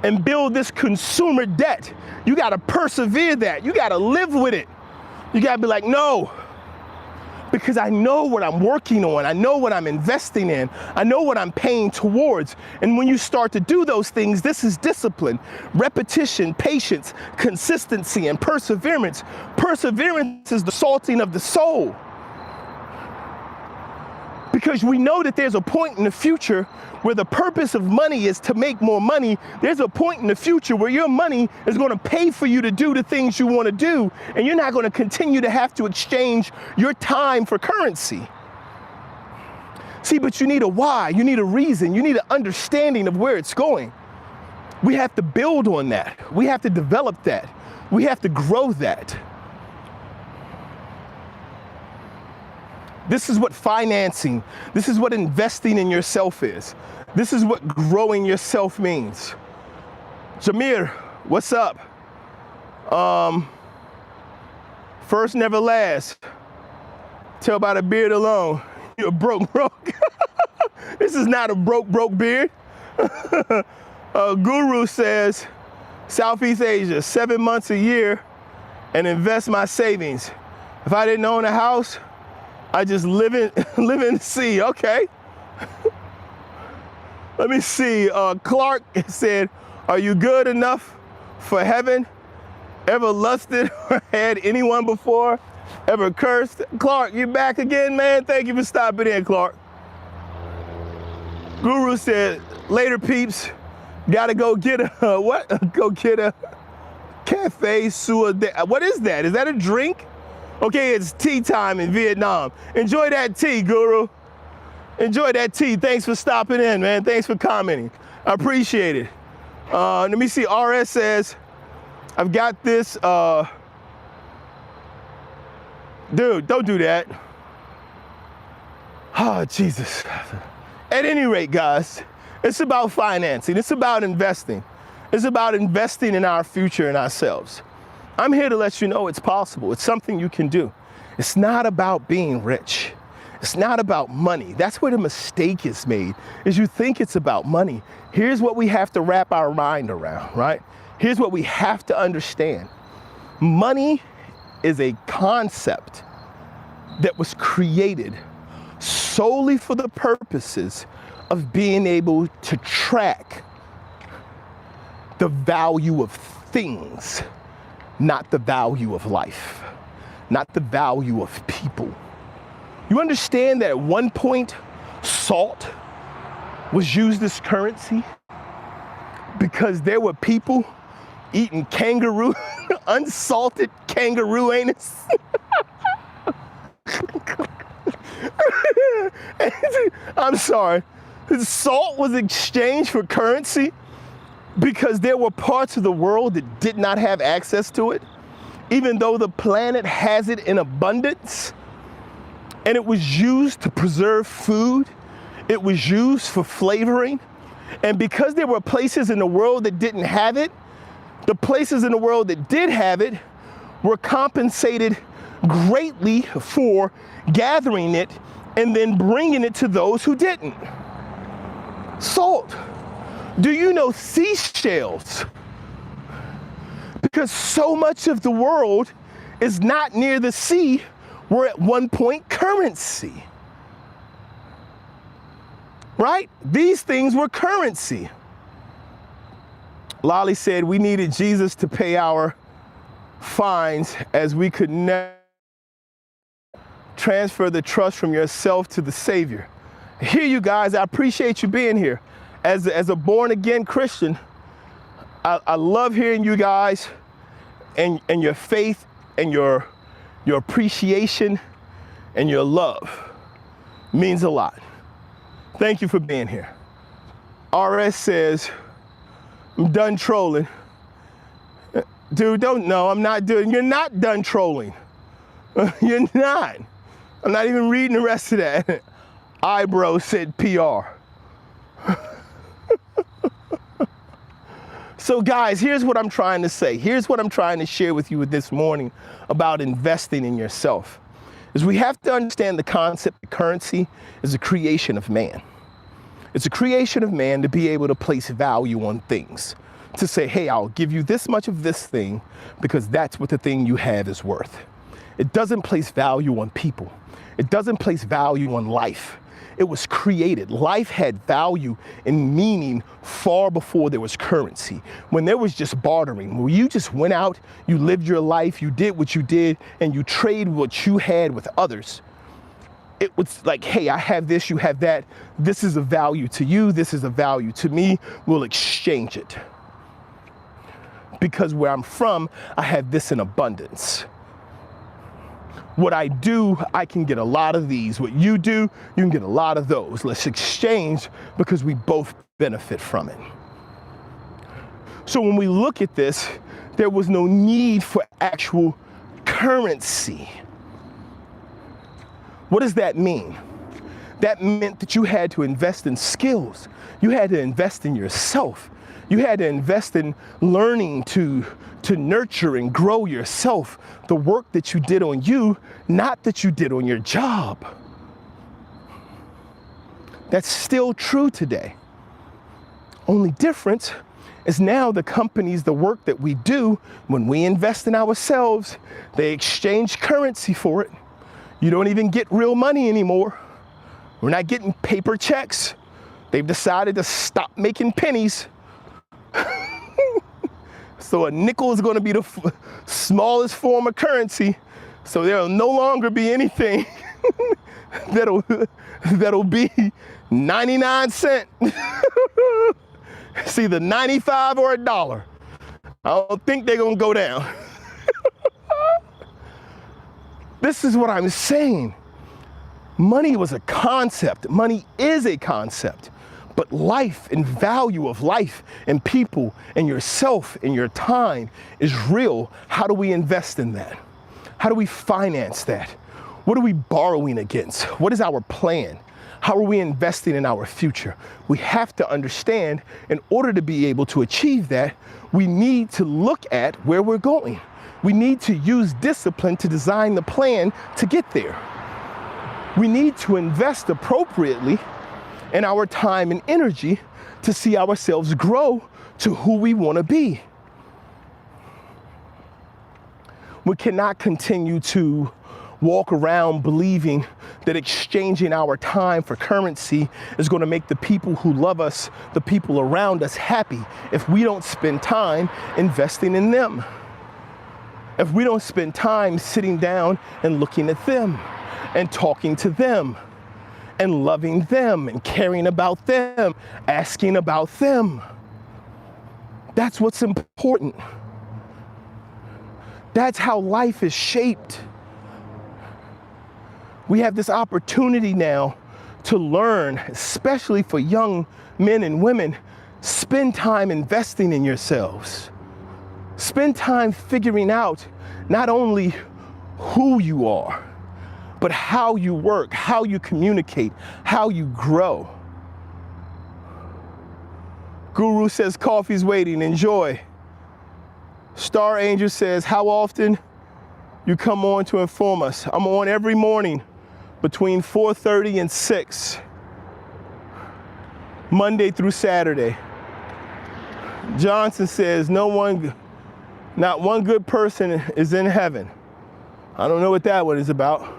and build this consumer debt. You got to persevere that. You got to live with it. You got to be like, no, because I know what I'm working on. I know what I'm investing in. I know what I'm paying towards. And when you start to do those things, this is discipline, repetition, patience, consistency, and perseverance. Perseverance is the salting of the soul. Because we know that there's a point in the future where the purpose of money is to make more money. There's a point in the future where your money is going to pay for you to do the things you want to do, and you're not going to continue to have to exchange your time for currency. See, but you need a why, you need a reason, you need an understanding of where it's going. We have to build on that. We have to develop that. We have to grow that. This is what financing, this is what investing in yourself is. This is what growing yourself means. Jameer, what's up? First never last. Tell by the beard alone, you're broke. This is not a broke beard. Guru says, Southeast Asia, 7 months a year and invest my savings. If I didn't own a house, I just live in the sea. Okay. Let me see. Clark said, are you good enough for heaven? Ever lusted or had anyone before? Ever cursed? Clark, you back again, man? Thank you for stopping in, Clark. Guru said, later peeps, gotta go get a, what? Go get a cafe suade. What is that? Is that a drink? Okay, it's tea time in Vietnam. Enjoy that tea, Guru. Enjoy that tea. Thanks for stopping in, man. Thanks for commenting. I appreciate it. Let me see. RS says, I've got this. Dude, don't do that. Oh, Jesus. At any rate, guys, it's about financing. It's about investing. It's about investing in our future and ourselves. I'm here to let you know it's possible. It's something you can do. It's not about being rich. It's not about money. That's where the mistake is made, is you think it's about money. Here's what we have to wrap our mind around, right? Here's what we have to understand. Money is a concept that was created solely for the purposes of being able to track the value of things, not the value of life, not the value of people. You understand that at one point, salt was used as currency? because there were people eating kangaroo, unsalted kangaroo anus. I'm sorry. Salt was exchanged for currency because there were parts of the world that did not have access to it, even though the planet has it in abundance. And it was used to preserve food. It was used for flavoring. And because there were places in the world that didn't have it, the places in the world that did have it were compensated greatly for gathering it and then bringing it to those who didn't. Salt. Do you know seashells? Because so much of the world is not near the sea, were at one point currency. Right? These things were currency. Lolly said we needed Jesus to pay our fines as we could never transfer the trust from yourself to the Savior. Here, you guys, I appreciate you being here. As a born-again Christian, I love hearing you guys and your faith and your appreciation and your love means a lot. Thank you for being here. RS says, I'm done trolling. Dude, I'm not doing, you're not done trolling. You're not. I'm not even reading the rest of that. Eyebrow said PR. So guys, here's what I'm trying to say. Here's what I'm trying to share with you this morning about investing in yourself. Is we have to understand the concept that currency is a creation of man. It's a creation of man to be able to place value on things. To say, hey, I'll give you this much of this thing because that's what the thing you have is worth. It doesn't place value on people. It doesn't place value on life. It was created. Life had value and meaning far before there was currency. When there was just bartering, where you just went out, you lived your life, you did what you did, and you traded what you had with others. It was like, hey, I have this, you have that. This is a value to you. This is a value to me. We'll exchange it. Because where I'm from, I have this in abundance. What I do, I can get a lot of these. What you do, you can get a lot of those. Let's exchange because we both benefit from it. So when we look at this, there was no need for actual currency. What does that mean? That meant that you had to invest in skills. You had to invest in yourself. You had to invest in learning to nurture and grow yourself, the work that you did on you, not that you did on your job. That's still true today. Only difference is now the companies, the work that we do, when we invest in ourselves, they exchange currency for it. You don't even get real money anymore. We're not getting paper checks. They've decided to stop making pennies. So a nickel is going to be the smallest form of currency. So there'll no longer be anything that'll be 99 cents. It's either 95 or $1. I don't think they're going to go down. This is what I'm saying. Money was a concept. Money is a concept. But life and value of life and people and yourself and your time is real. How do we invest in that? How do we finance that? What are we borrowing against? What is our plan? How are we investing in our future? We have to understand, in order to be able to achieve that, we need to look at where we're going. We need to use discipline to design the plan to get there. We need to invest appropriately in our time and energy to see ourselves grow to who we want to be. We cannot continue to walk around believing that exchanging our time for currency is going to make the people who love us, the people around us, happy if we don't spend time investing in them. If we don't spend time sitting down and looking at them and talking to them and loving them and caring about them, asking about them. That's what's important. That's how life is shaped. We have this opportunity now to learn, especially for young men and women. Spend time investing in yourselves. Spend time figuring out not only who you are, but how you work, how you communicate, how you grow. Guru says coffee's waiting, enjoy. Star Angel says, how often you come on to inform us? I'm on every morning between 4:30 and 6, Monday through Saturday. Johnson says, not one good person is in heaven. I don't know what that one is about.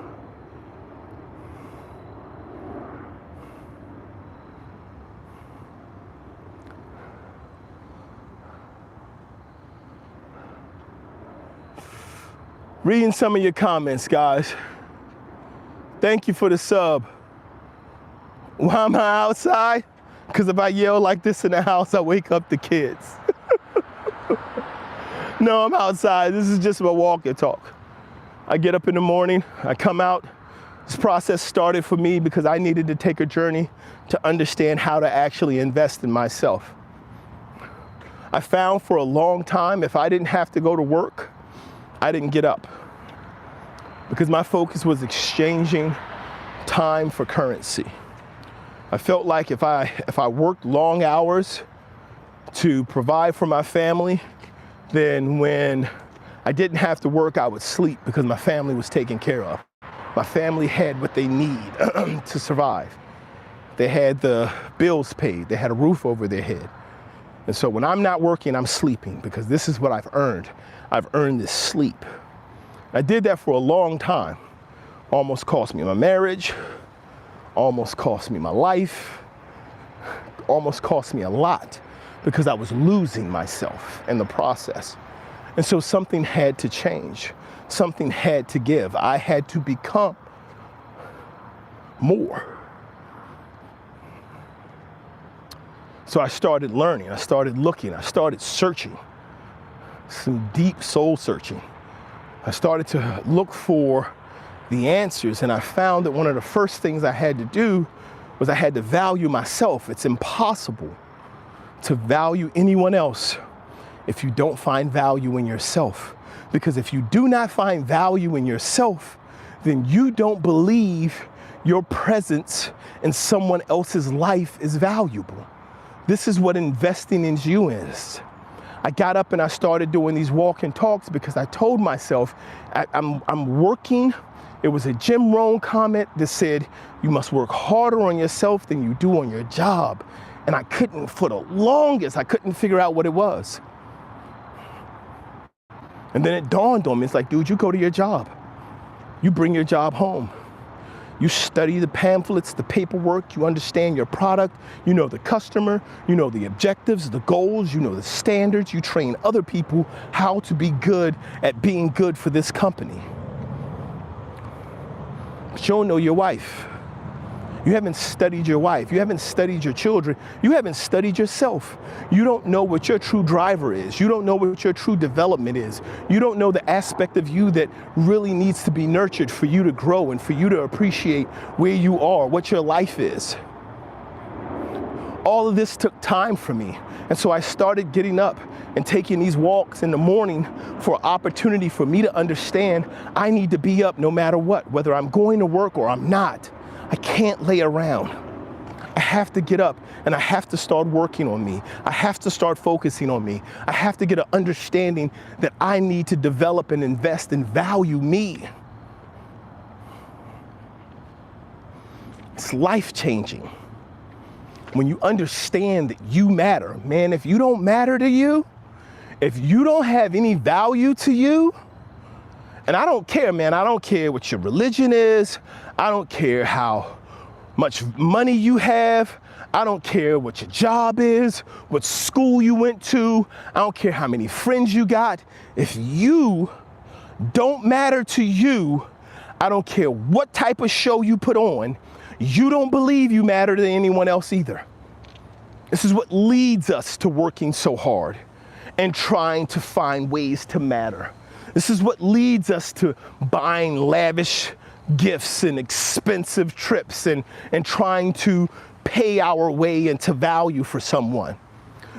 Reading some of your comments, guys. Thank you for the sub. Why am I outside? Because if I yell like this in the house, I wake up the kids. No, I'm outside. This is just my walk and talk. I get up in the morning, I come out. This process started for me because I needed to take a journey to understand how to actually invest in myself. I found for a long time, if I didn't have to go to work, I didn't get up. Because my focus was exchanging time for currency. I felt like if I worked long hours to provide for my family, then when I didn't have to work, I would sleep because my family was taken care of. My family had what they need to survive. They had the bills paid. They had a roof over their head. And so when I'm not working, I'm sleeping because this is what I've earned. I've earned this sleep. I did that for a long time. Almost cost me my marriage, almost cost me my life, almost cost me a lot because I was losing myself in the process. And so something had to change. Something had to give. I had to become more. So I started learning, I started looking, I started searching, some deep soul searching. I started to look for the answers, and I found that one of the first things I had to do was I had to value myself. It's impossible to value anyone else if you don't find value in yourself. Because if you do not find value in yourself, then you don't believe your presence in someone else's life is valuable. This is what investing in you is. I got up and I started doing these walk and talks because I told myself I'm working. It was a Jim Rohn comment that said, you must work harder on yourself than you do on your job. And I couldn't, for the longest, I couldn't figure out what it was. And then it dawned on me, it's like, dude, you go to your job. You bring your job home. You study the pamphlets, the paperwork, you understand your product, you know the customer, you know the objectives, the goals, you know the standards, you train other people how to be good at being good for this company. But you don't know your wife. You haven't studied your wife. You haven't studied your children. You haven't studied yourself. You don't know what your true driver is. You don't know what your true development is. You don't know the aspect of you that really needs to be nurtured for you to grow and for you to appreciate where you are, what your life is. All of this took time for me. And so I started getting up and taking these walks in the morning for opportunity for me to understand I need to be up no matter what, whether I'm going to work or I'm not. I can't lay around. I have to get up and I have to start working on me. I have to start focusing on me. I have to get an understanding that I need to develop and invest and value me. It's life-changing. When you understand that you matter, man, if you don't matter to you, if you don't have any value to you, and I don't care, man, I don't care what your religion is. I don't care how much money you have. I don't care what your job is, what school you went to. I don't care how many friends you got. If you don't matter to you, I don't care what type of show you put on, you don't believe you matter to anyone else either. This is what leads us to working so hard. and trying to find ways to matter. This is what leads us to buying lavish gifts and expensive trips and trying to pay our way into value for someone.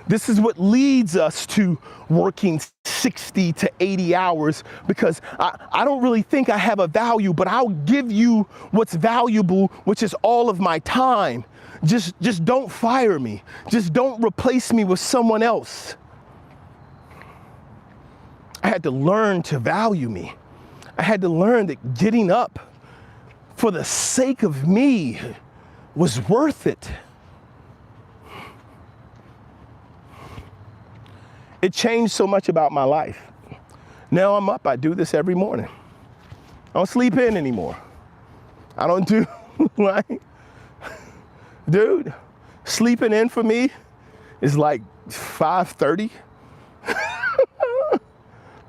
This is what leads us to working 60 to 80 hours because I don't really think I have a value, but I'll give you what's valuable, which is all of my time. Just don't fire me. Just don't replace me with someone else. I had to learn to value me. I had to learn that getting up for the sake of me was worth it. It changed so much about my life. Now I'm up, I do this every morning. I don't sleep in anymore. I don't do, right? Dude, sleeping in for me is like 5:30.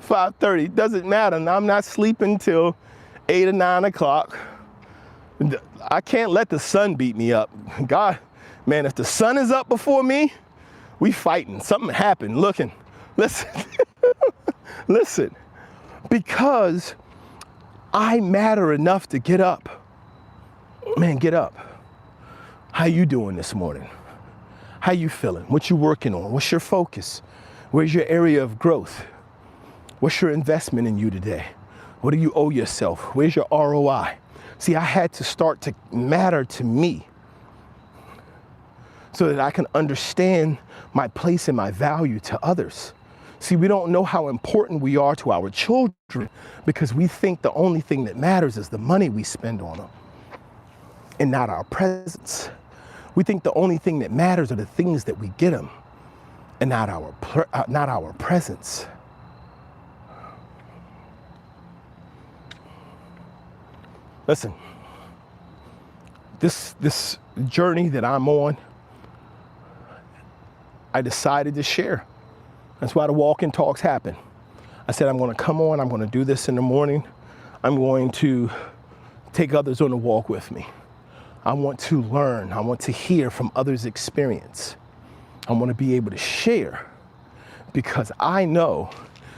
5:30, it doesn't matter. I'm not sleeping till 8 or 9 o'clock. I can't let the sun beat me up. God, man, if the sun is up before me, we fighting. Something happened. Listen, listen, because I matter enough to get up. Man, get up. How you doing this morning? How you feeling? What you working on? What's your focus? Where's your area of growth? What's your investment in you today? What do you owe yourself? Where's your ROI? See, I had to start to matter to me so that I can understand my place and my value to others. See, we don't know how important we are to our children because we think the only thing that matters is the money we spend on them and not our presence. We think the only thing that matters are the things that we get them and not our presence. Listen, this journey that I'm on, I decided to share. That's why the walk and talks happen. I said, I'm going to come on, I'm going to do this in the morning. I'm going to take others on a walk with me. I want to learn. I want to hear from others' experience. I want to be able to share because I know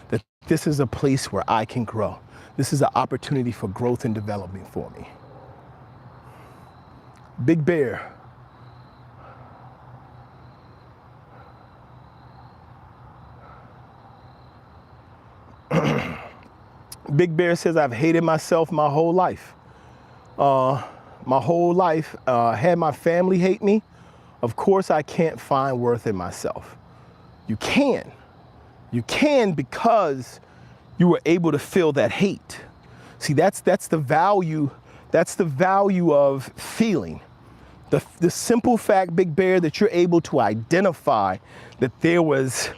that this is a place where I can grow. This is an opportunity for growth and development for me. Big Bear. Big Bear says, I've hated myself my whole life. Had my family hate me. Of course, I can't find worth in myself. You can. You can because you were able to feel that hate. See, that's the value. That's the value of feeling. The simple fact, Big Bear, that you're able to identify that there was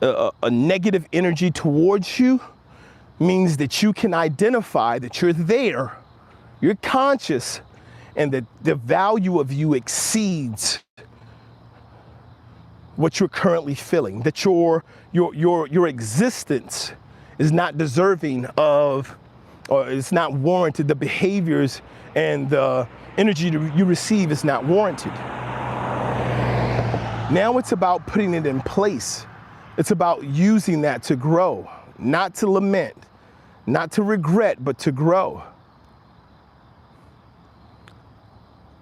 a negative energy towards you means that you can identify that you're there, you're conscious, and that the value of you exceeds what you're currently feeling, that your existence is not deserving of, or it's not warranted, the behaviors and the energy you receive is not warranted. Now it's about putting it in place. It's about using that to grow, not to lament, not to regret, but to grow.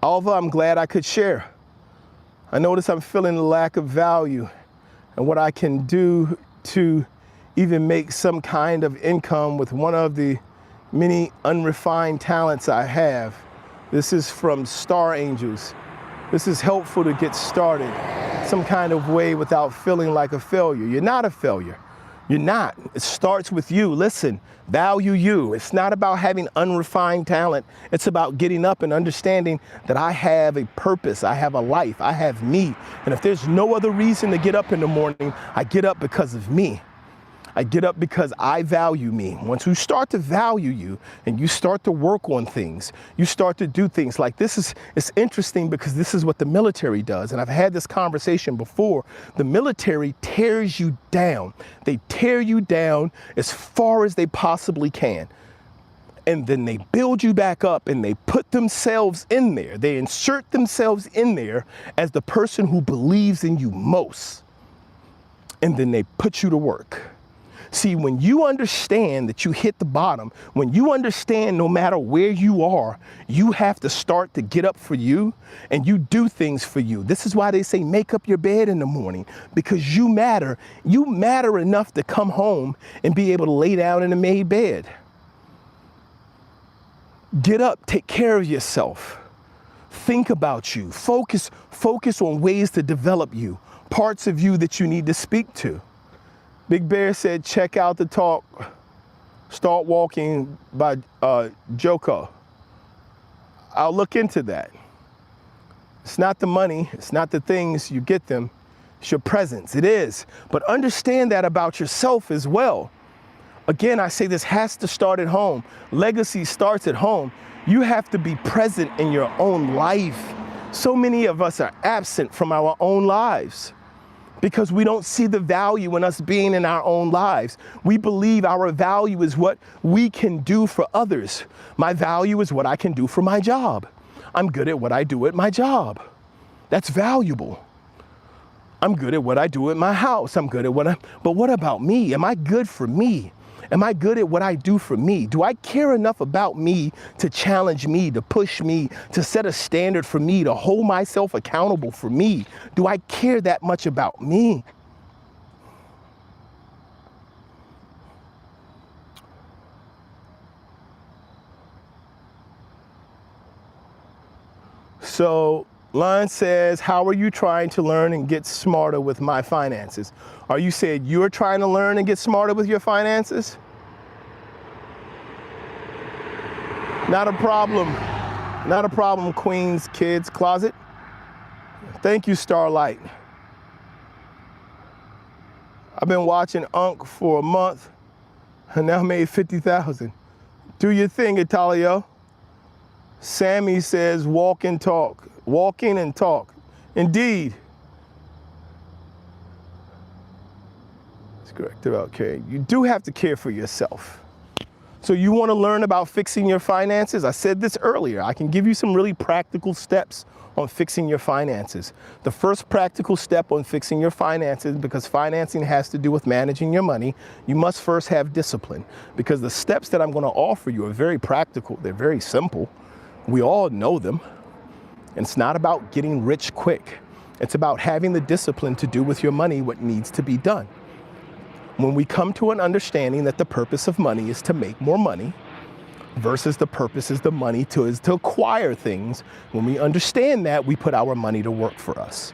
Although I'm glad I could share, I notice I'm feeling the lack of value and what I can do to even make some kind of income with one of the many unrefined talents I have. This is from Star Angels. This is helpful to get started some kind of way without feeling like a failure. You're not a failure. You're not. It starts with you. Listen, value you. It's not about having unrefined talent. It's about getting up and understanding that I have a purpose. I have a life. I have me. And if there's no other reason to get up in the morning, I get up because of me. I get up because I value me. Once you start to value you and you start to work on things, you start to do things like this. It's interesting because this is what the military does. And I've had this conversation before. The military tears you down. They tear you down as far as they possibly can. And then they build you back up and they put themselves in there. They insert themselves in there as the person who believes in you most. and then they put you to work. See, when you understand that you hit the bottom, when you understand no matter where you are, you have to start to get up for you and you do things for you. This is why they say make up your bed in the morning, because you matter. You matter enough to come home and be able to lay down in a made bed. Get up, take care of yourself. Think about you. Focus on ways to develop you, parts of you that you need to speak to. Big Bear said, check out the talk, Start Walking by Joko. I'll look into that. It's not the money, it's not the things, you get them, it's your presence, it is. But understand that about yourself as well. Again, I say this has to start at home. Legacy starts at home. You have to be present in your own life. So many of us are absent from our own lives, because we don't see the value in us being in our own lives. We believe our value is what we can do for others. My value is what I can do for my job. I'm good at what I do at my job. That's valuable. I'm good at what I do at my house. I'm good at but what about me? Am I good for me? Am I good at what I do for me? Do I care enough about me to challenge me, to push me, to set a standard for me, to hold myself accountable for me? Do I care that much about me? So Lon says, how are you trying to learn and get smarter with my finances? Are you saying you're trying to learn and get smarter with your finances? Not a problem. Not a problem, Queen's Kids Closet. Thank you, Starlight. I've been watching Unc for a month and now made 50,000. Do your thing, Italio. Sammy says, walk and talk. Walking and talk. Indeed. That's correct about caring. You do have to care for yourself. So you want to learn about fixing your finances? I said this earlier. I can give you some really practical steps on fixing your finances. The first practical step on fixing your finances, because financing has to do with managing your money, you must first have discipline. Because the steps that I'm going to offer you are very practical. They're very simple. We all know them. And it's not about getting rich quick. It's about having the discipline to do with your money what needs to be done. When we come to an understanding that the purpose of money is to make more money versus the purpose is the money is to acquire things, when we understand that, we put our money to work for us.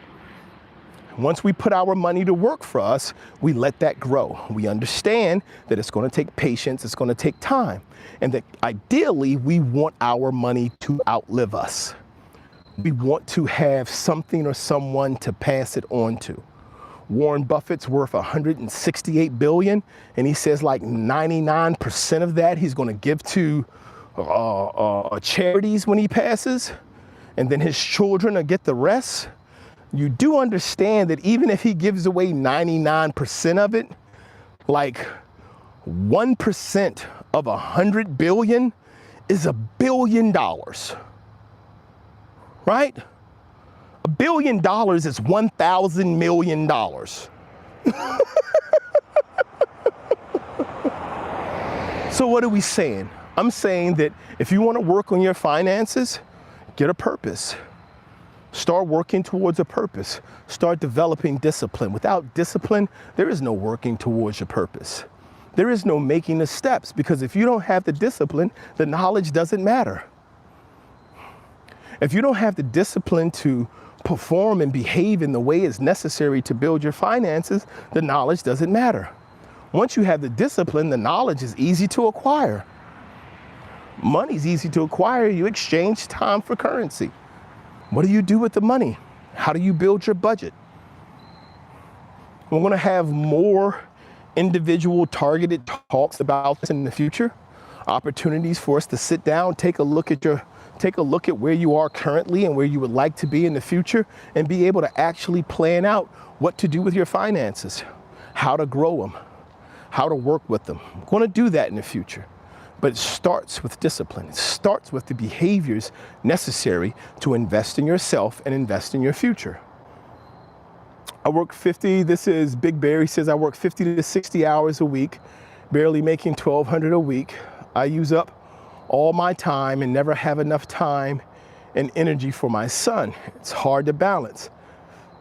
Once we put our money to work for us, we let that grow. We understand that it's going to take patience, it's going to take time, and that ideally we want our money to outlive us. We want to have something or someone to pass it on to. Warren Buffett's worth $168 billion, and he says like 99% of that he's going to give to charities when he passes, and then his children will get the rest. You do understand that even if he gives away 99% of it, like 1% of 100 billion is $1 billion, right? $1 billion is 1,000 million dollars. So what are we saying? I'm saying that if you want to work on your finances, get a purpose. Start working towards a purpose. Start developing discipline. Without discipline, there is no working towards your purpose. There is no making the steps, because if you don't have the discipline, the knowledge doesn't matter. If you don't have the discipline to perform and behave in the way is necessary to build your finances, the knowledge doesn't matter. Once you have the discipline, the knowledge is easy to acquire. Money's easy to acquire. You exchange time for currency. What do you do with the money? How do you build your budget? We're going to have more individual targeted talks about this in the future. Opportunities for us to sit down, take a look at where you are currently and where you would like to be in the future, and be able to actually plan out what to do with your finances, how to grow them, how to work with them. I'm going to do that in the future. But it starts with discipline. It starts with the behaviors necessary to invest in yourself and invest in your future. I work 50, this is Big Bear, he says I work 50 to 60 hours a week, barely making $1,200 a week. I use up all my time and never have enough time and energy for my son. It's hard to balance.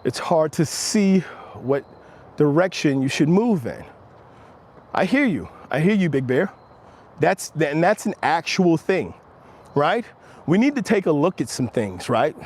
It's hard to see what direction you should move in. I hear you, Big Bear. That's an actual thing, right? We need to take a look at some things, right?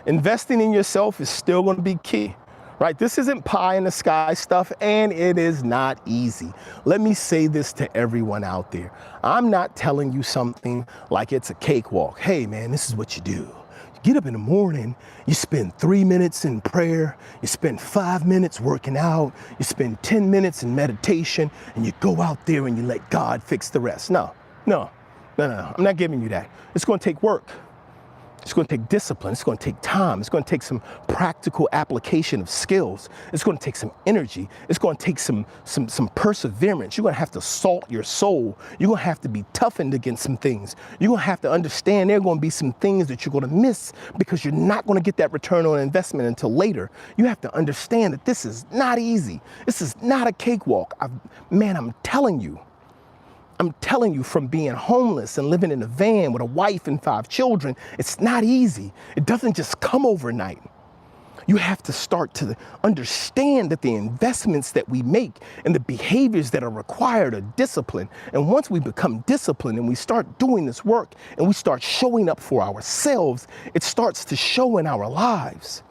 Investing in yourself is still going to be key, right? This isn't pie in the sky stuff, and it is not easy. Let me say this to everyone out there. I'm not telling you something like it's a cakewalk. Hey man, this is what you do. You get up in the morning, you spend 3 minutes in prayer, you spend 5 minutes working out, you spend 10 minutes in meditation, and you go out there and you let God fix the rest. No, I'm not giving you that. It's going to take work. It's going to take discipline. It's going to take time. It's going to take some practical application of skills. It's going to take some energy. It's going to take some perseverance. You're going to have to salt your soul. You're going to have to be toughened against some things. You're going to have to understand there are going to be some things that you're going to miss because you're not going to get that return on investment until later. You have to understand that this is not easy. This is not a cakewalk. I'm telling you from being homeless and living in a van with a wife and 5 children, it's not easy. It doesn't just come overnight. You have to start to understand that the investments that we make and the behaviors that are required are discipline. And once we become disciplined and we start doing this work and we start showing up for ourselves, it starts to show in our lives.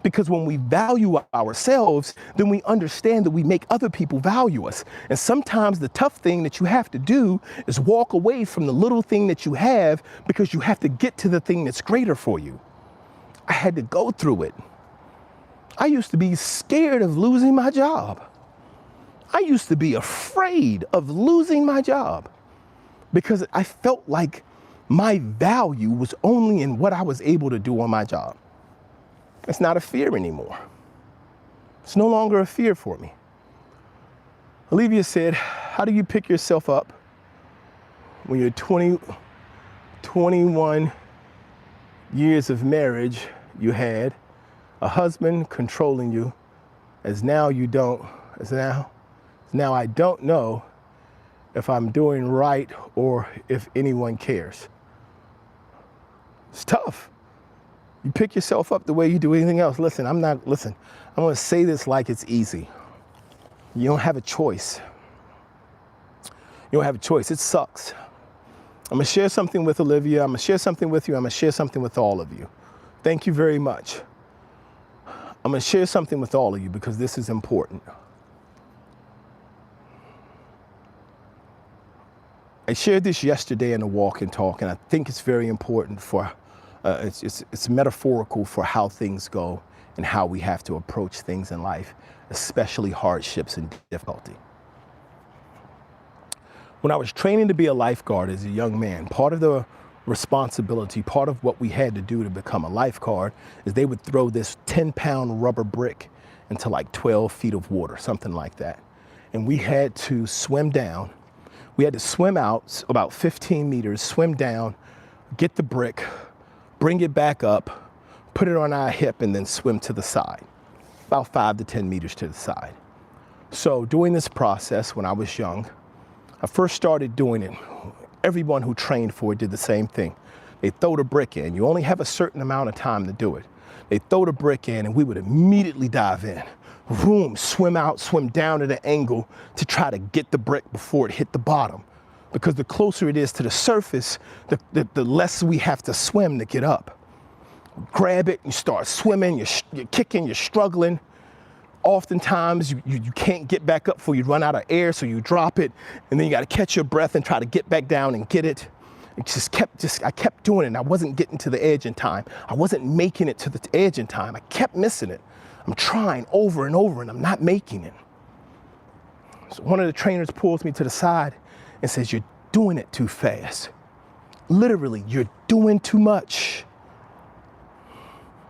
Because when we value ourselves, then we understand that we make other people value us. And sometimes the tough thing that you have to do is walk away from the little thing that you have because you have to get to the thing that's greater for you. I had to go through it. I used to be scared of losing my job. I used to be afraid of losing my job because I felt like my value was only in what I was able to do on my job. It's not a fear anymore. It's no longer a fear for me. Olivia said, how do you pick yourself up when you're 21 years of marriage, you had a husband controlling you, now I don't know if I'm doing right or if anyone cares. It's tough. You pick yourself up the way you do anything else. Listen, I'm going to say this like it's easy. You don't have a choice. You don't have a choice. It sucks. I'm going to share something with Olivia. I'm going to share something with you. I'm going to share something with all of you. Thank you very much. I'm going to share something with all of you because this is important. I shared this yesterday in the walk and talk, and I think it's very important for it's metaphorical for how things go and how we have to approach things in life, especially hardships and difficulty. When I was training to be a lifeguard as a young man, part of the responsibility, part of what we had to do to become a lifeguard is they would throw this 10-pound rubber brick into like 12 feet of water, something like that. And we had to swim down. We had to swim out about 15 meters, swim down, get the brick, bring it back up, put it on our hip, and then swim to the side, about 5 to 10 meters to the side. So doing this process when I was young, I first started doing it. Everyone who trained for it did the same thing. They throw the brick in. You only have a certain amount of time to do it. They throw the brick in and we would immediately dive in. Boom, swim out, swim down at an angle to try to get the brick before it hit the bottom. Because the closer it is to the surface, the less we have to swim to get up. Grab it, you start swimming, you're kicking, you're struggling. Oftentimes you can't get back up before you run out of air, so you drop it, and then you gotta catch your breath and try to get back down and get it. I kept doing it, and I wasn't getting to the edge in time. I wasn't making it to the edge in time. I kept missing it. I'm trying over and over, and I'm not making it. So one of the trainers pulls me to the side and says, "You're doing it too fast. Literally, you're doing too much."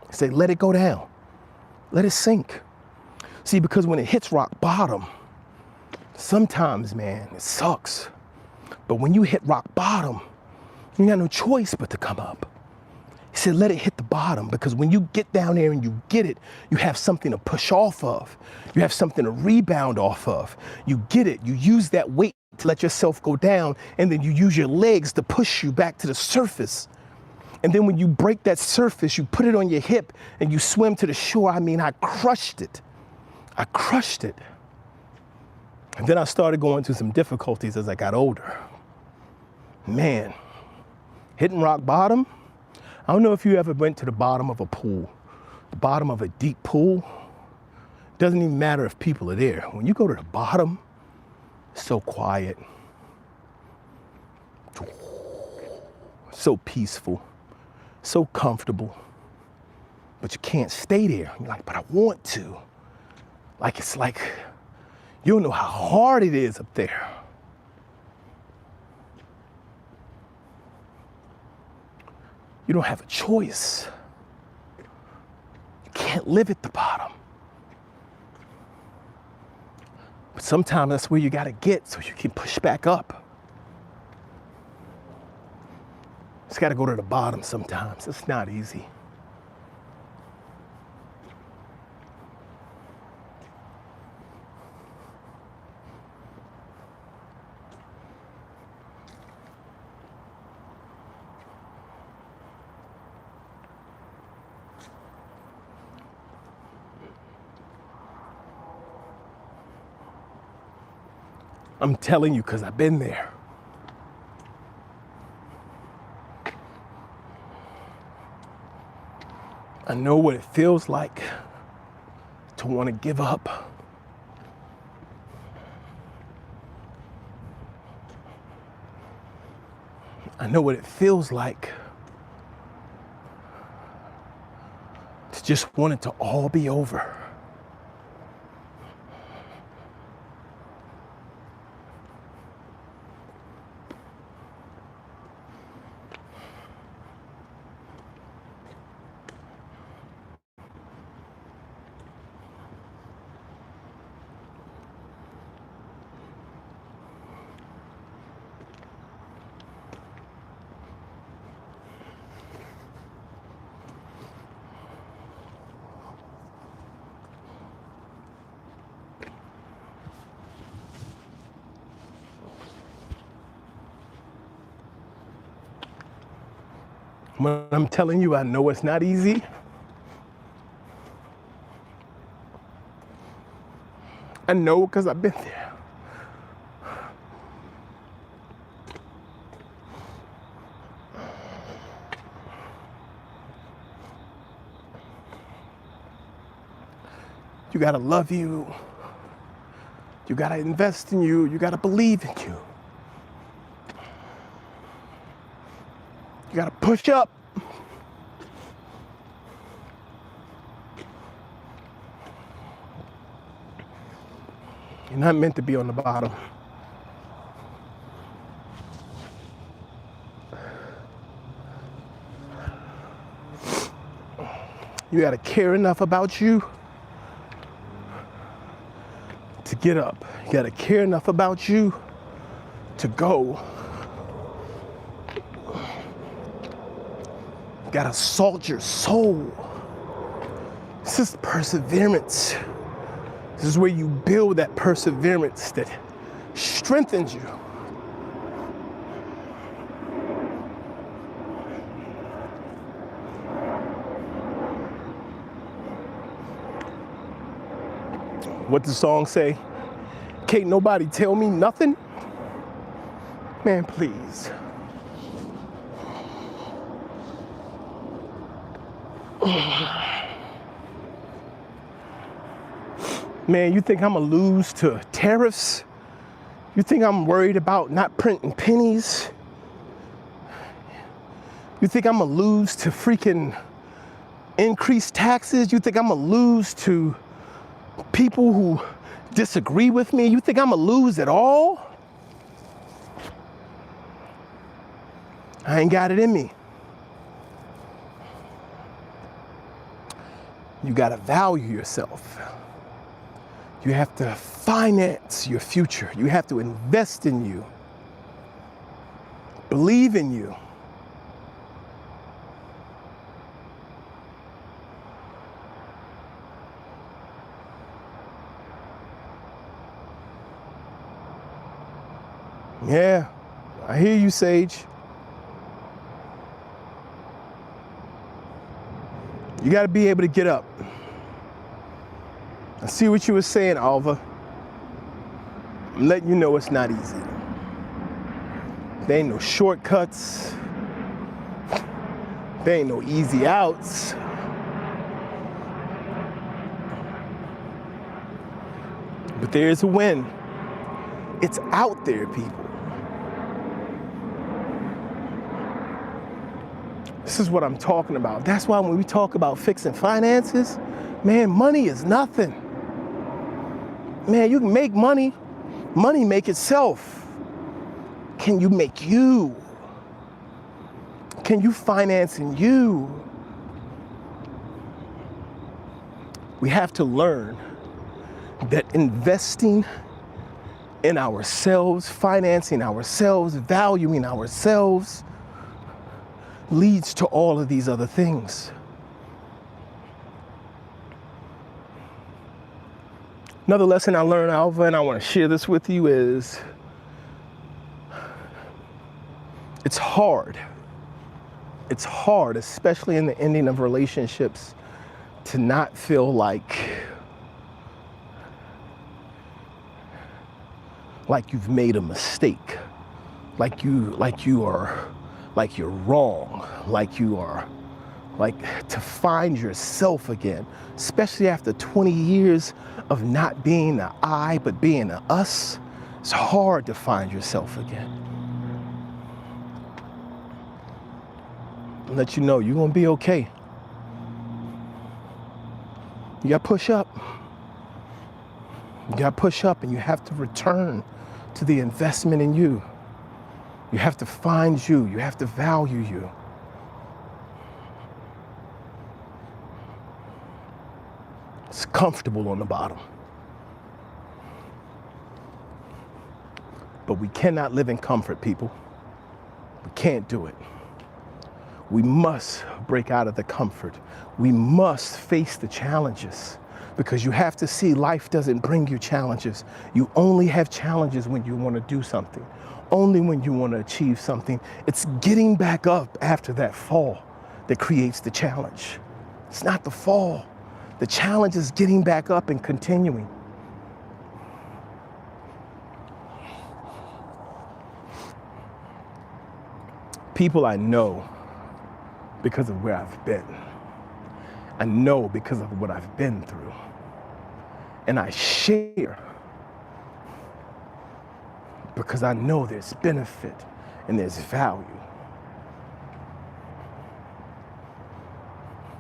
I say, "Let it go down. Let it sink." See, because when it hits rock bottom, sometimes, man, it sucks. But when you hit rock bottom, you got no choice but to come up. He said, let it hit the bottom, because when you get down there and you get it, you have something to push off of. You have something to rebound off of. You get it. You use that weight to let yourself go down, and then you use your legs to push you back to the surface. And then when you break that surface, you put it on your hip and you swim to the shore. I mean, I crushed it. I crushed it. And then I started going through some difficulties as I got older. Man, hitting rock bottom. I don't know if you ever went to the bottom of a pool, the bottom of a deep pool. It doesn't even matter if people are there. When you go to the bottom, it's so quiet, so peaceful, so comfortable, but you can't stay there. You're like, but I want to. Like, it's like, you don't know how hard it is up there. You don't have a choice. You can't live at the bottom. But sometimes that's where you gotta get so you can push back up. Just gotta go to the bottom sometimes. It's not easy. I'm telling you, because I've been there. I know what it feels like to want to give up. I know what it feels like to just want it to all be over. When I'm telling you, I know it's not easy. I know because I've been there. You gotta love you. You gotta invest in you. You gotta believe in you. You gotta push up. You're not meant to be on the bottom. You gotta care enough about you to get up. You gotta care enough about you to go. You gotta salt your soul. This is perseverance. This is where you build that perseverance that strengthens you. What the song say? Can't nobody tell me nothing? Man, please. Man, you think I'm gonna lose to tariffs? You think I'm worried about not printing pennies? You think I'm gonna lose to freaking increased taxes? You think I'm gonna lose to people who disagree with me? You think I'm gonna lose it all? I ain't got it in me. You gotta value yourself. You have to finance your future. You have to invest in you. Believe in you. Yeah, I hear you, Sage. You got to be able to get up. I see what you were saying, Alva. I'm letting you know it's not easy. There ain't no shortcuts. There ain't no easy outs. But there is a win. It's out there, people. This is what I'm talking about. That's why when we talk about fixing finances, man, money is nothing. Man, you can make money. Money make itself. Can you make you? Can you finance in you? We have to learn that investing in ourselves, financing ourselves, valuing ourselves leads to all of these other things. Another lesson I learned, Alva, and I want to share this with you is it's hard. It's hard, especially in the ending of relationships, to not feel like you've made a mistake, like you're wrong, like to find yourself again, especially after 20 years of not being an I, but being an us. It's hard to find yourself again. I'll let you know you're gonna be okay. You gotta push up. You gotta push up, and you have to return to the investment in you. You have to find you. You have to value you. It's comfortable on the bottom. But we cannot live in comfort, people. We can't do it. We must break out of the comfort. We must face the challenges, because you have to see life doesn't bring you challenges. You only have challenges when you want to do something, only when you want to achieve something. It's getting back up after that fall that creates the challenge. It's not the fall. The challenge is getting back up and continuing. People I know because of where I've been. I know because of what I've been through. And I share because I know there's benefit and there's value.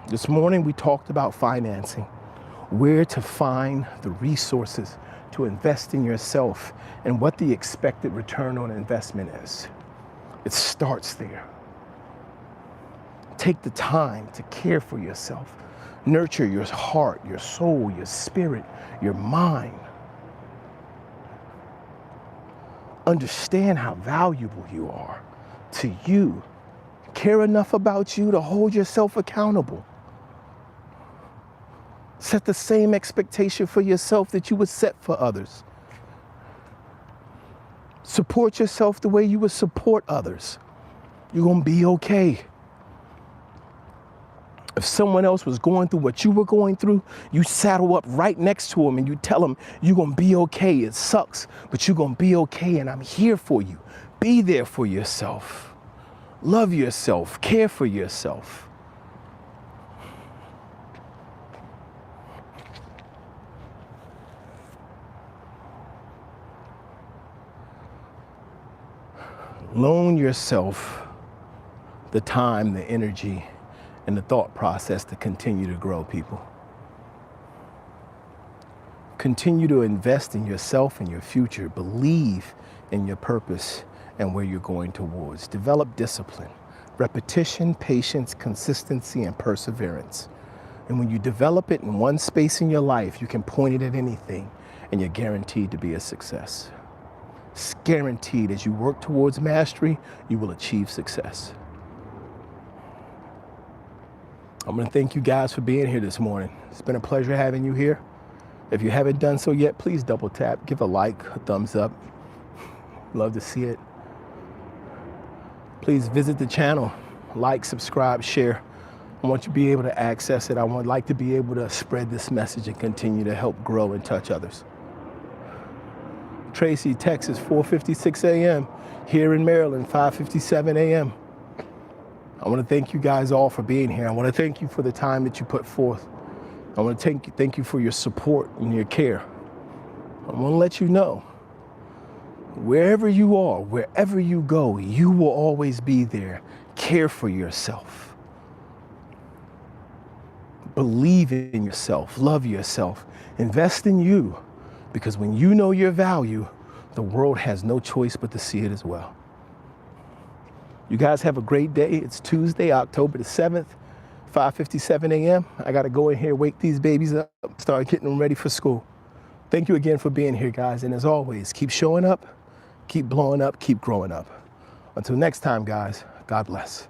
This morning we talked about financing, where to find the resources to invest in yourself and what the expected return on investment is. It starts there. Take the time to care for yourself. Nurture your heart, your soul, your spirit, your mind. Understand how valuable you are to you. Care enough about you to hold yourself accountable. Set the same expectation for yourself that you would set for others. Support yourself the way you would support others. You're gonna be okay. If someone else was going through what you were going through, you saddle up right next to them and you tell them, you're gonna be okay. It sucks, but you're gonna be okay, and I'm here for you. Be there for yourself. Love yourself, care for yourself. Loan yourself the time, the energy, and the thought process to continue to grow, people. Continue to invest in yourself and your future. Believe in your purpose and where you're going towards. Develop discipline, repetition, patience, consistency, and perseverance. And when you develop it in one space in your life, you can point it at anything, and you're guaranteed to be a success. It's guaranteed. As you work towards mastery, you will achieve success. I'm going to thank you guys for being here this morning. It's been a pleasure having you here. If you haven't done so yet, please double tap, give a like, a thumbs up. Love to see it. Please visit the channel, like, subscribe, share. I want you to be able to access it. I would like to be able to spread this message and continue to help grow and touch others. Tracy, Texas, 4:56 a.m. Here in Maryland, 5:57 a.m. I want to thank you guys all for being here. I want to thank you for the time that you put forth. I want to thank you for your support and your care. I want to let you know, wherever you are, wherever you go, you will always be there. Care for yourself. Believe in yourself, love yourself, invest in you, because when you know your value, the world has no choice but to see it as well. You guys have a great day. It's Tuesday, October the 7th, 5:57 a.m. I got to go in here, wake these babies up, start getting them ready for school. Thank you again for being here, guys. And as always, keep showing up, keep blowing up, keep growing up. Until next time, guys, God bless.